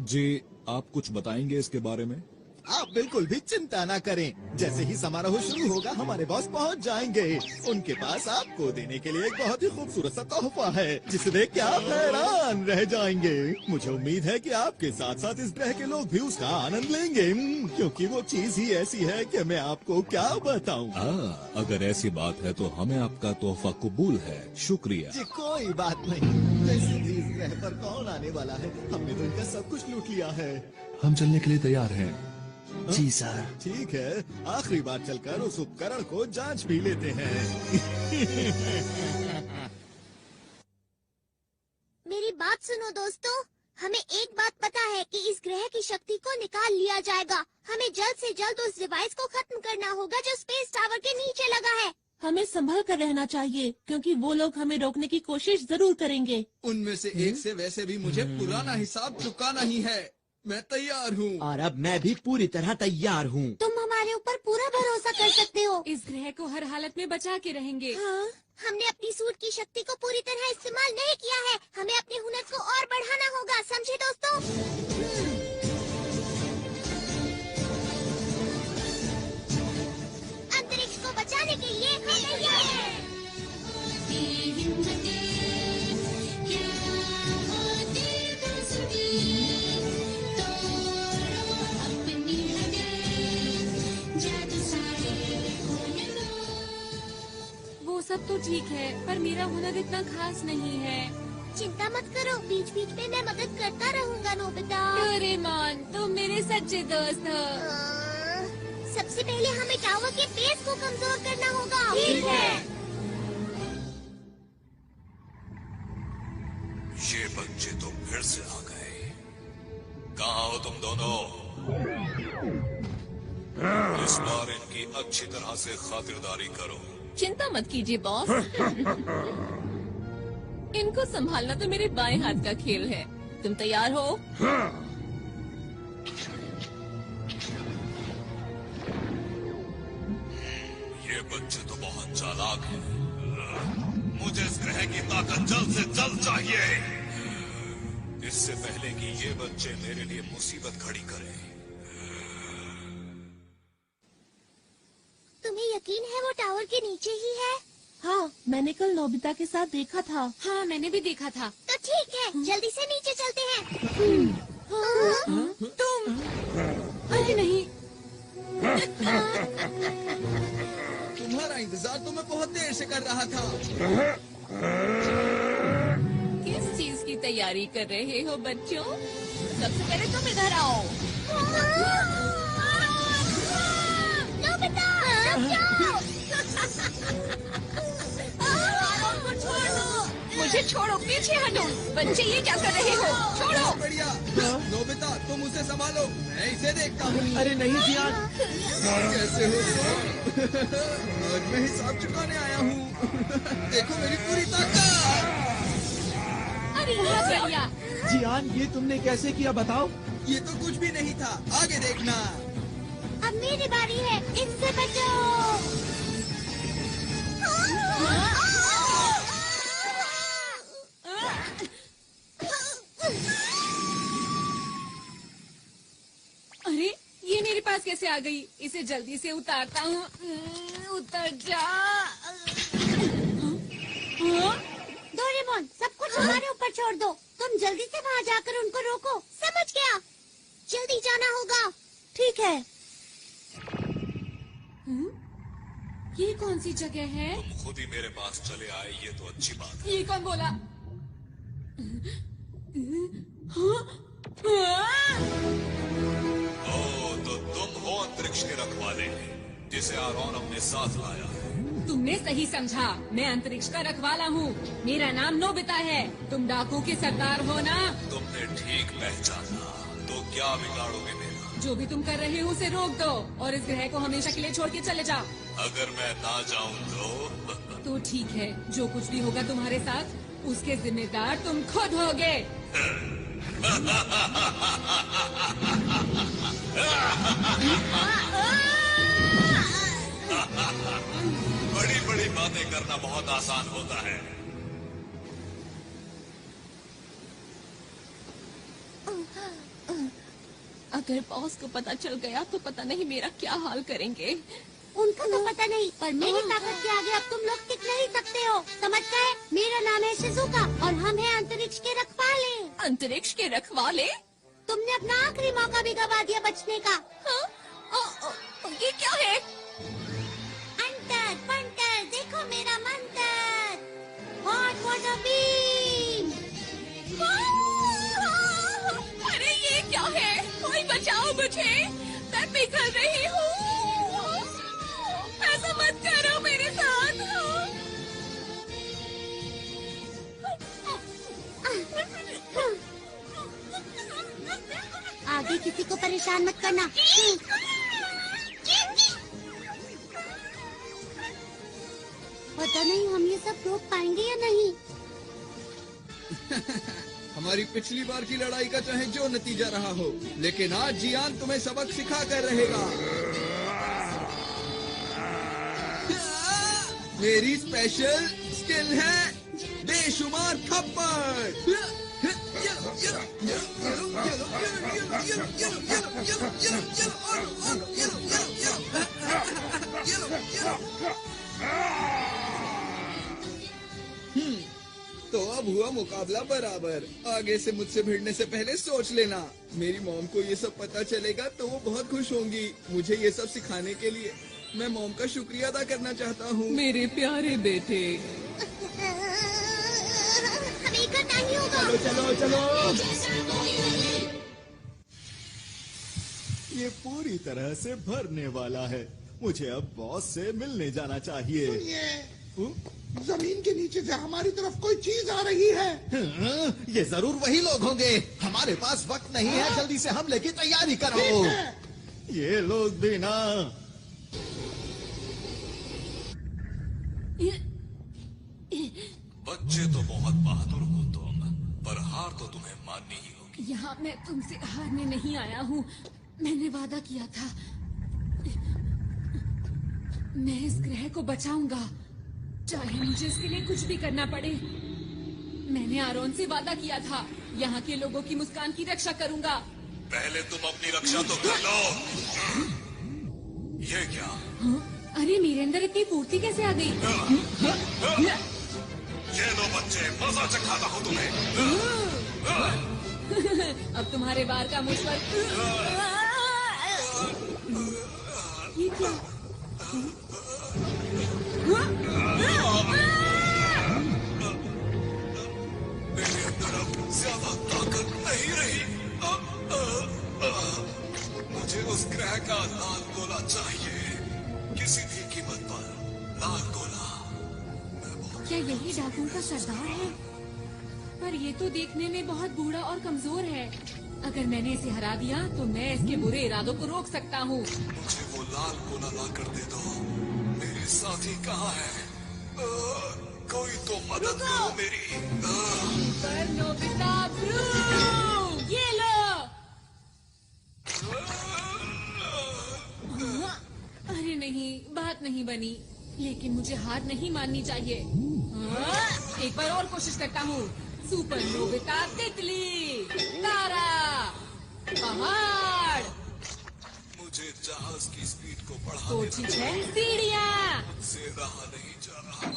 जी, आप कुछ बताएंगे इसके बारे में? आप बिल्कुल भी चिंता ना करें। जैसे ही समारोह शुरू होगा हमारे बॉस पहुंच जाएंगे। उनके पास आपको देने के लिए एक बहुत ही खूबसूरत सा तोहफा है, जिसे देख के आप हैरान रह जाएंगे। मुझे उम्मीद है कि आपके साथ साथ इस ग्रह के लोग भी उसका आनंद लेंगे, क्योंकि वो चीज ही ऐसी है कि मैं आपको क्या बताऊं। अगर ऐसी बात है तो हमें आपका तोहफा कबूल है। शुक्रिया। जी कोई बात नहीं। वैसे भी इस ग्रह पर कौन आने वाला है? हमने तो इनका सब कुछ लूट लिया है। हम चलने के लिए तैयार हैं। जी सर। ठीक है, आखिरी बार चलकर उस उपकरण को जांच भी लेते हैं। मेरी बात सुनो दोस्तों, हमें एक बात पता है कि इस ग्रह की शक्ति को निकाल लिया जाएगा। हमें जल्द से जल्द उस डिवाइस को खत्म करना होगा जो स्पेस टावर के नीचे लगा है। हमें संभल कर रहना चाहिए, क्योंकि वो लोग हमें रोकने की कोशिश जरूर करेंगे। उनमें से एक से वैसे भी मुझे पुराना हिसाब चुकाना ही है। मैं तैयार हूँ। और अब मैं भी पूरी तरह तैयार हूँ। तुम हमारे ऊपर पूरा भरोसा कर सकते हो। इस ग्रह को हर हालत में बचा के रहेंगे। हाँ, हमने अपनी सूट की शक्ति को पूरी तरह इस्तेमाल नहीं किया है। हमें अपने हुनर को और बढ़ाना होगा, समझे दोस्तों? अंतरिक्ष को बचाने के लिए हम तैयार हैं। वो सब तो ठीक है, पर मेरा हुनर इतना खास नहीं है। चिंता मत करो, बीच बीच में मैं मदद करता रहूंगा नोबिता। डोरेमोन, तुम मेरे सच्चे दोस्त हो। सबसे पहले हमें टावर के बेस को कमजोर करना होगा। ठीक है। ये बच्चे तो फिर से आ गए। कहाँ हो तुम दोनों? इस बार इनकी अच्छी तरह से खातिरदारी करो। चिंता मत कीजिए बॉस। इनको संभालना तो मेरे बाएं हाथ का खेल है। तुम तैयार हो? ये बच्चे तो बहुत चालाक हैं। मुझे इस ग्रह की ताकत जल्द से जल्द चाहिए, इससे पहले कि ये बच्चे मेरे लिए मुसीबत खड़ी करें। तुम्हें यकीन है वो टावर के नीचे ही है? हाँ, मैंने कल नोबिता के साथ देखा था। हाँ, मैंने भी देखा था। तो ठीक है, जल्दी से नीचे चलते हैं। तुम? अरे नहीं। तुम्हारा इंतजार तो मैं बहुत देर से कर रहा था। किस चीज की तैयारी कर रहे हो बच्चों? सबसे पहले तुम इधर आओ। नोबिता, रुक जाओ। मुझे मुझे छोड़ो, पीछे हटो। बच्चे ये क्या कर रहे हो? छोड़ो। बढ़िया। नोबिता तुम उसे संभालो, मैं इसे देखता हूँ। अरे नहीं जियान, कैसे हो तुम? आज मैं हिसाब चुकाने आया हूँ। देखो मेरी पूरी ताकत। अरे ये भैया, जियान ये तुमने कैसे किया बताओ? ये तो कुछ भी नहीं था, आगे देखना। अब मेरी बारी है, इससे बचो। अरे ये मेरे पास कैसे आ गई? इसे जल्दी से उतारता हूँ। उतर जा। डोरेमोन, सब कुछ हमारे ऊपर छोड़ दो। तुम जल्दी से वहाँ जाकर उनको रोको। समझ गया? जल्दी जाना होगा। ठीक है। ये कौन सी जगह है? तुम खुद ही मेरे पास चले आए, ये तो अच्छी बात है। ये कौन बोला? ओ, तो तुम हो अंतरिक्ष के रखवाले, जिसे आरोन अपने साथ लाया है। तुमने सही समझा, मैं अंतरिक्ष का रखवाला हूँ। मेरा नाम नोबिता है। तुम डाकू के सरदार हो ना? तुमने ठीक पहचाना। तो क्या बिगाड़ोगे मेरा? जो भी तुम कर रहे हो उसे रोक दो और इस ग्रह को हमेशा के लिए छोड़ के चले जाओ। अगर मैं ना जाऊँ तो ठीक है, जो कुछ भी होगा तुम्हारे साथ, उसके जिम्मेदार तुम खुद होगे। बड़ी बड़ी बातें करना बहुत आसान होता है। अगर बॉस को पता चल गया तो पता नहीं मेरा क्या हाल करेंगे। उनको तो पता नहीं, पर मेरी ताकत के आगे अब तुम लोग टिक नहीं सकते हो। समझ गए? मेरा नाम है शिजुका और हम हैं अंतरिक्ष के रखवाले। अंतरिक्ष के रखवाले? तुमने अपना आखिरी मौका भी गवा दिया बचने का। ये क्या है? अंतर पंटर, देखो मेरा मंत्र। Hot water beam. अरे ये क्या है? कोई बचाओ मुझे, मैं पिघल रही हूँ। ऐसा मत करो मेरे साथ। आगे किसी को परेशान मत करना। पता नहीं हम ये सब रोक पाएंगे या नहीं। हमारी पिछली बार की लड़ाई का चाहे जो नतीजा रहा हो, लेकिन आज जियान तुम्हें सबक सिखा कर रहेगा। मेरी स्पेशल स्किल है बेशुमार थप्पड़। तो अब हुआ मुकाबला बराबर। आगे से मुझसे भिड़ने से पहले सोच लेना। मेरी मॉम को ये सब पता चलेगा तो वो बहुत खुश होंगी। मुझे ये सब सिखाने के लिए मैं मॉम का शुक्रिया अदा करना चाहता हूँ। मेरे प्यारे बेटे, हमें करना ही होगा। चलो चलो चलो। ये पूरी तरह से भरने वाला है। मुझे अब बॉस से मिलने जाना चाहिए। जमीन के नीचे से हमारी तरफ कोई चीज आ रही है। ये जरूर वही लोग होंगे। हमारे पास वक्त नहीं है, जल्दी से हमले की तैयारी करो। ये लोग भी ना। बच्चे तो बहुत बहादुर हो तुम, पर हार तो तुम्हें माननी ही होगी। यहाँ मैं तुमसे हारने नहीं आया हूँ। मैंने वादा किया था, मैं इस ग्रह को बचाऊंगा, चाहे मुझे इसके लिए कुछ भी करना पड़े। मैंने आरोन से वादा किया था, यहाँ के लोगों की मुस्कान की रक्षा करूंगा। पहले तुम अपनी रक्षा तो कर लो। ये क्या? अरे मेरे अंदर इतनी फुर्ती कैसे आ गई? ये लो बच्चे, मजा चखाता हूँ तुम्हें। अब तुम्हारे बार का मुझ पर। ये क्या? मेरे अंदर अब ज्यादा ताकत नहीं रही। मुझे उस ग्रह का लाल गोला चाहिए, किसी भी कीमत पर। लाल गोला। क्या यही डाकुओं का सरदार है? पर ये तो देखने में बहुत बूढ़ा और कमजोर है। अगर मैंने इसे हरा दिया तो मैं इसके बुरे इरादों को रोक सकता हूँ। मुझे वो लाल गोला ला कर दे दो। मेरे साथी कहाँ है? कोई तो मदद करो मेरी। पर नोबिता ब्रू, ये लो। अरे नहीं, बात नहीं बनी, लेकिन मुझे हार नहीं माननी चाहिए। एक बार और कोशिश करता हूँ। सुपर नोबिता तितली, तारा, पहाड़। मुझे जहाज की स्पीड को बढ़ाने तो ठीक है, सीढ़ियाँ। से रहा नहीं जा रहा।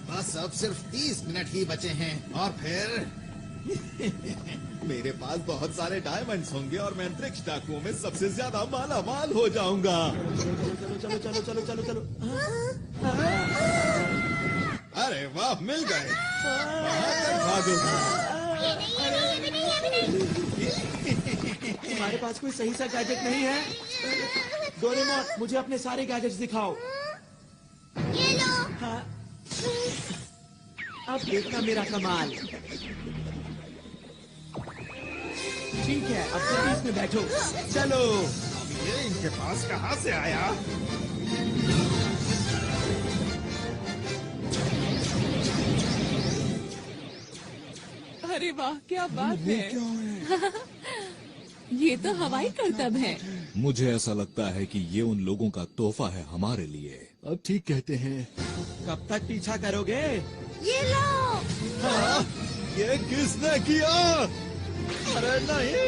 बस अब सिर्फ 30 मिनट ही बचे हैं और फिर मेरे पास बहुत सारे डायमंड्स होंगे और मैं अंतरिक्ष डाकुओं में सबसे ज्यादा माला माल हो जाऊंगा। चलो चलो चलो चलो चलो चलो। अरे वाह, मिल गए। वहाँ तक भागोगे। तुम्हारे पास कोई सही सा गैजेट नहीं है? डोरेमोन, मुझे अपने सारे गैजेट्स दिखाओ। ये लो। हाँ। अब देखना मेरा कमाल। ठीक है, अब तुम इसमें बैठो। चलो। ये इनके पास कहाँ से आया? अरे वाह, क्या बात है। ये तो हवाई करतब है। मुझे ऐसा लगता है कि ये उन लोगों का तोहफा है हमारे लिए। अब ठीक कहते हैं। कब तक पीछा करोगे? ये लो। हाँ, ये किसने किया? अरे नहीं।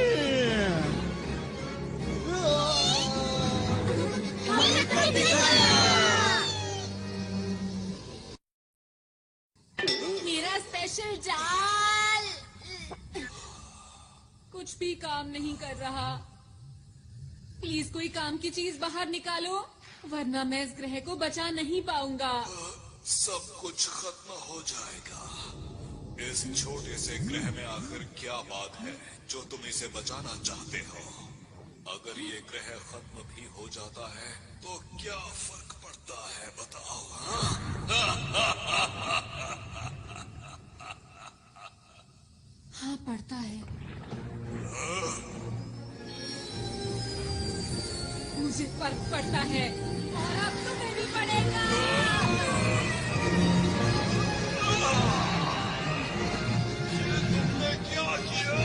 मेरा स्पेशल जाल कुछ भी काम नहीं कर रहा। प्लीज कोई काम की चीज बाहर निकालो, वरना मैं इस ग्रह को बचा नहीं पाऊंगा। सब कुछ खत्म हो जाएगा। इस छोटे से ग्रह में आखिर क्या बात है जो तुम इसे बचाना चाहते हो? अगर ये ग्रह खत्म भी हो जाता है तो क्या फर्क पड़ता है, बताओ? हाँ, पड़ता है। मुझे फर्क पड़ता है और अब तुम्हें भी पड़ेगा। तुमने क्या किया?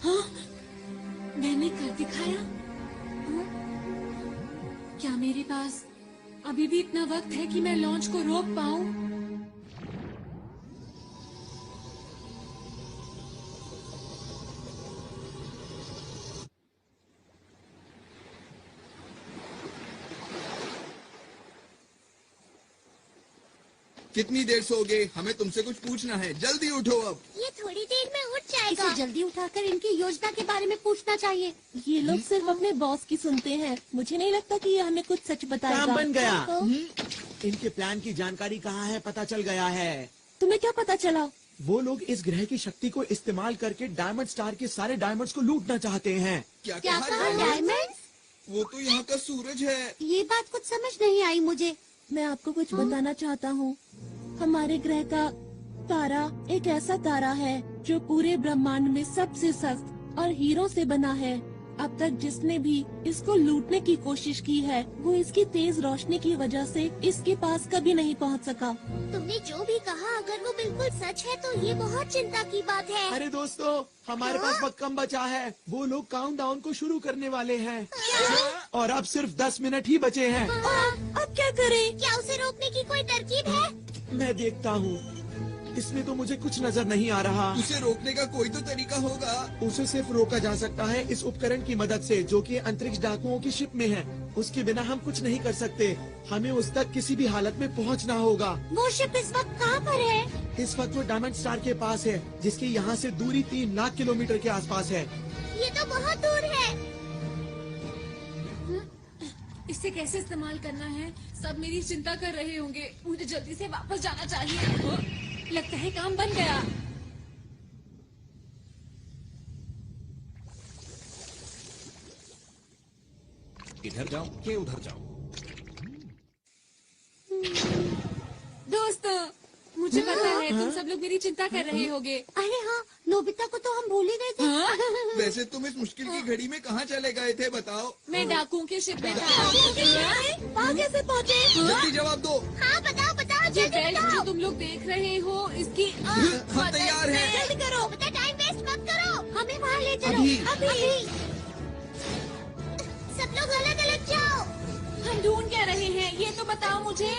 हाँ, मैंने कर दिखाया। क्या मेरे पास अभी भी इतना वक्त है कि मैं लॉन्च को रोक पाऊं? कितनी देर सोगे? हमें तुमसे कुछ पूछना है, जल्दी उठो अब। ये थोड़ी देर में उठ जाएगा। इसे जल्दी उठाकर इनकी योजना के बारे में पूछना चाहिए। ये लोग सिर्फ अपने बॉस की सुनते हैं। मुझे नहीं लगता कि ये हमें कुछ सच बताएगा। काम बन गया। इनके प्लान की जानकारी कहाँ है, पता चल गया है। तुम्हें क्या पता चला? वो लोग इस ग्रह की शक्ति को इस्तेमाल करके डायमंड स्टार के सारे डायमंड्स को लूटना चाहते हैं। क्या क्या कहा? डायमंड्स? वो तो यहाँ का सूरज है। ये बात कुछ समझ नहीं आई मुझे। मैं आपको कुछ बताना चाहता हूँ। हमारे ग्रह का तारा एक ऐसा तारा है जो पूरे ब्रह्मांड में सबसे सख्त और हीरो से बना है। अब तक जिसने भी इसको लूटने की कोशिश की है वो इसकी तेज रोशनी की वजह से इसके पास कभी नहीं पहुंच सका। तुमने जो भी कहा अगर वो बिल्कुल सच है तो ये बहुत चिंता की बात है। अरे दोस्तों, हमारे पास वक्त कम बचा है। वो लोग काउंटडाउन को शुरू करने वाले हैं और अब सिर्फ 10 मिनट ही बचे हैं। अब क्या करें? क्या उसे रोकने की कोई तरकीब है? मैं देखता हूँ। इसमें तो मुझे कुछ नजर नहीं आ रहा। उसे रोकने का कोई तो तरीका होगा। उसे सिर्फ रोका जा सकता है इस उपकरण की मदद से जो कि अंतरिक्ष डाकुओं की शिप में है। उसके बिना हम कुछ नहीं कर सकते। हमें उस तक किसी भी हालत में पहुंचना होगा। वो शिप इस वक्त कहाँ पर है? इस वक्त वो डायमंड स्टार के पास है, जिसकी यहाँ से दूरी 3 लाख किलोमीटर के आसपास है। ये तो बहुत दूर है। इसे कैसे इस्तेमाल करना है, सब मेरी चिंता कर रहे होंगे। मुझे जल्दी से वापस जाना चाहिए। लगता है काम बन गया। इधर जाओ कि उधर जाओ? दोस्तों, मुझे पता है तुम सब लोग मेरी चिंता कर रहे होगे। अरे हाँ, नोबिता को तो हम भूल ही गए थे। वैसे तुम इस मुश्किल की घड़ी में कहाँ चले गए थे बताओ? मैं डाकुओं के शिप में था। वहाँ कैसे पहुँचे? जल्दी जवाब दो। हाँ बताओ बताओ ये जल्दी बेल्ट बताओ। जो तुम लोग देख रहे हो इसकी हम तैयार हैं। जल्दी करो, बता टाइम वेस्ट मत करो। हमें वहाँ ले चलो। अभी। अभी। सब लोग अलग अलग जाओ। हम ढूंढ क्या रहे हैं ये तो बताओ मुझे।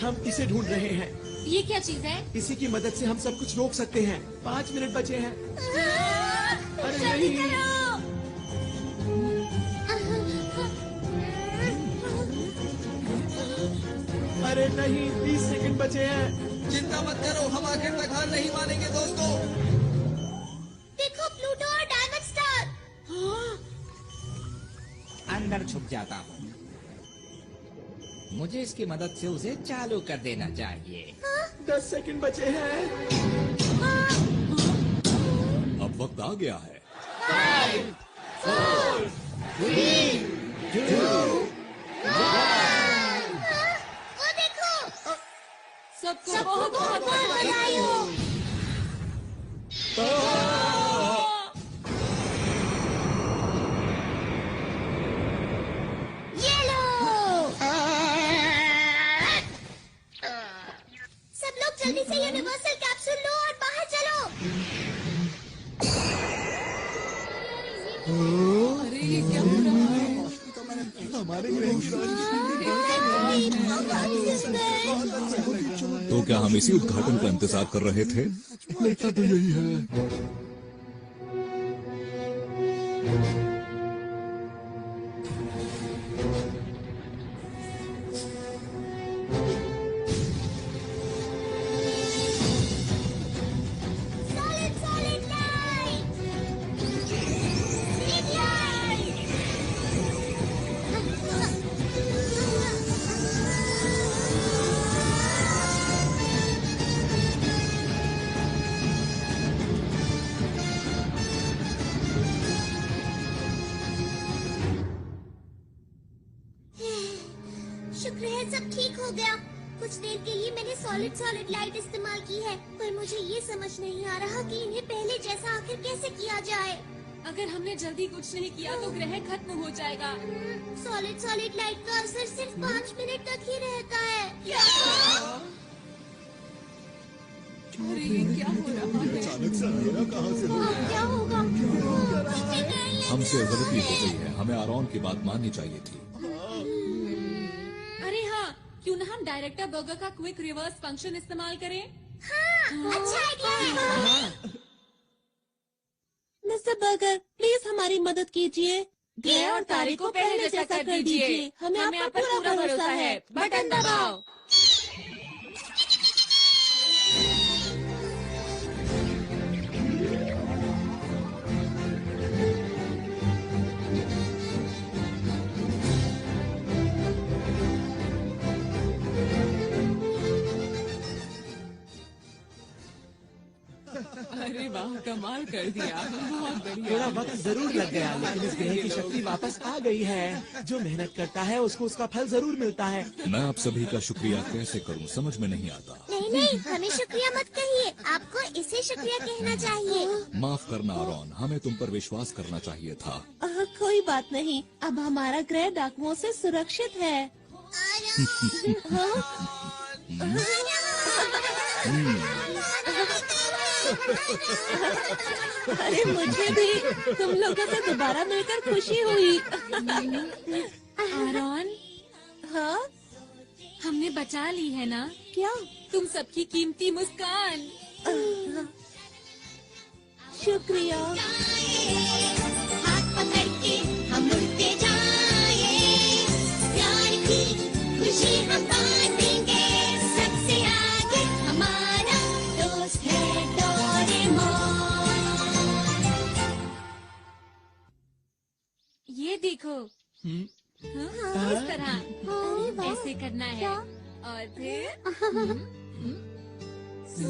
हम इसे ढूंढ रहे हैं। ये क्या चीज है? इसी की मदद से हम सब कुछ रोक सकते हैं। 5 मिनट बचे हैं। अरे जल्दी नहीं। करो। अरे नहीं, 20 सेकंड बचे हैं। चिंता मत करो, हम आखिर तक हार नहीं मानेंगे दोस्तों। देखो प्लूटो और डायमंड स्टार। अंदर छुप जाता हूँ। मुझे इसकी मदद से उसे चालू कर देना चाहिए। 10 सेकंड बचे हैं। अब वक्त आ गया है। 5, 4, 3, 2, 1। वो देखो। सबको बहुत बहुत बधाई हो। ये लो। सब लोग जल्दी से यूनिवर्सल कैप्सूल लो और बाहर चलो। अरे ये क्या हो रहा है? हमारे ग्रह की तो क्या हम इसी उद्घाटन का इंतजार कर रहे थे? लगता तो यही है। Solid, solid light. Big light. शुक्र है सब ठीक हो गया। कुछ देर के लिए मैंने सॉलिड लाइट इस्तेमाल की है, पर मुझे ये समझ नहीं आ रहा कि इन्हें पहले जैसा आखिर कैसे किया जाए। अगर हमने जल्दी कुछ नहीं किया तो ग्रह खत्म हो जाएगा। सॉलिड लाइट का असर सिर्फ 5 मिनट तक ही रहता है। अरे ये क्या हो रहा है? अचानक से अंधेरा कहाँ से हो गया? क्या होगा? हमसे गलती हो गई है, हमें आरोन की बात माननी चाहिए थी। अरे हाँ, क्यों ना हम डायरेक्टर बर्गर का क्विक रिवर्स फंक्शन इस्तेमाल करें? हाँ, अच्छा आइडिया है। मिस्टर बर्गर, प्लीज हमारी मदद कीजिए। ग्रह और तारे को पहले जैसा कर दीजिए। हमें आप पर पूरा भरोसा है। बटन दबाओ। अरे वाह, कमाल कर दिया, बहुत बढ़िया। थोड़ा वक्त जरूर लग गया, लेकिन इस ग्रह की शक्ति वापस आ गई है। जो मेहनत करता है उसको उसका फल जरूर मिलता है। मैं आप सभी का शुक्रिया कैसे करूं, समझ में नहीं आता। नहीं, हमें शुक्रिया मत कहिए, आपको इसे शुक्रिया कहना चाहिए। माफ करना आरोन, हमें तुम पर विश्वास करना चाहिए था। कोई बात नहीं, अब हमारा ग्रह डाकुओं से सुरक्षित है। अरे मुझे भी तुम लोगों से दोबारा मिलकर खुशी हुई। आरोन, हाँ, हमने बचा ली है ना? क्या? तुम सबकी कीमती मुस्कान। शुक्रिया। हाथ पकड़ के हम उड़ते जाएं, प्यार की खुशी हम बांटेंगे। सबसे आगे हमारा दोस्त है डोरेमोन। ये देखो, हाँ, इस तरह ऐसे करना है और फिर आरॉन,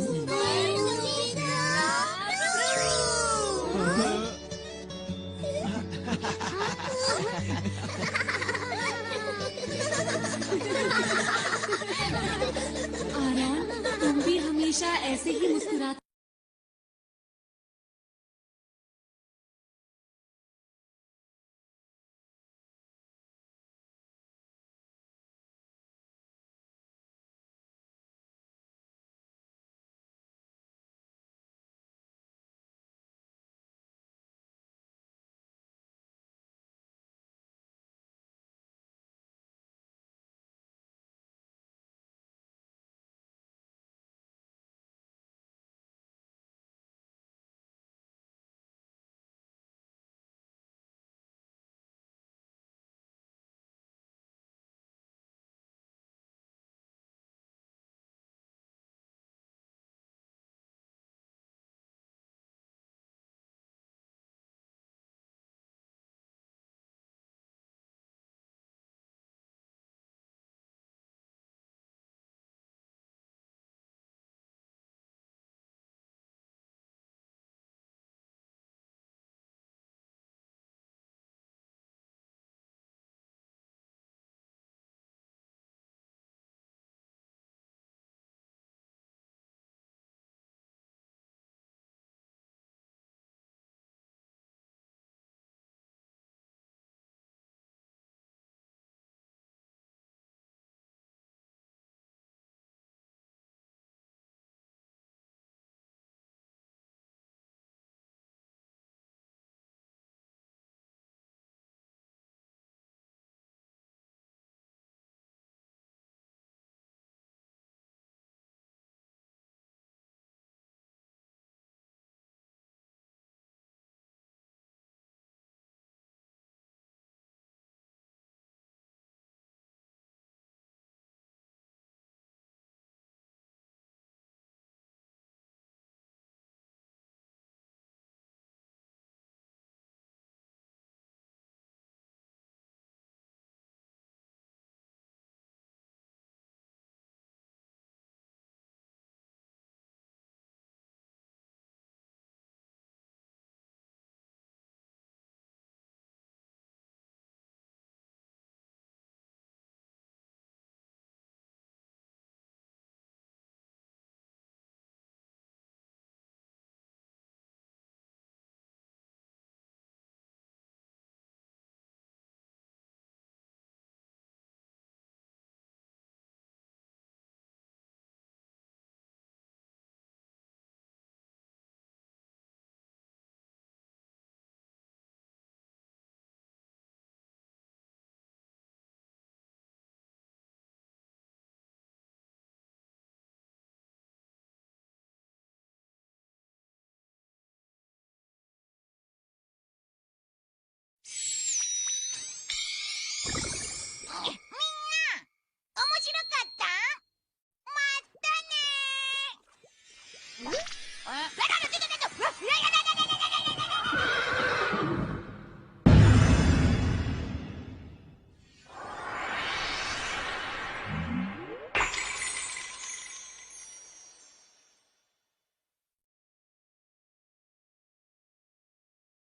तुम भी हमेशा ऐसे ही मुस्कुराते Let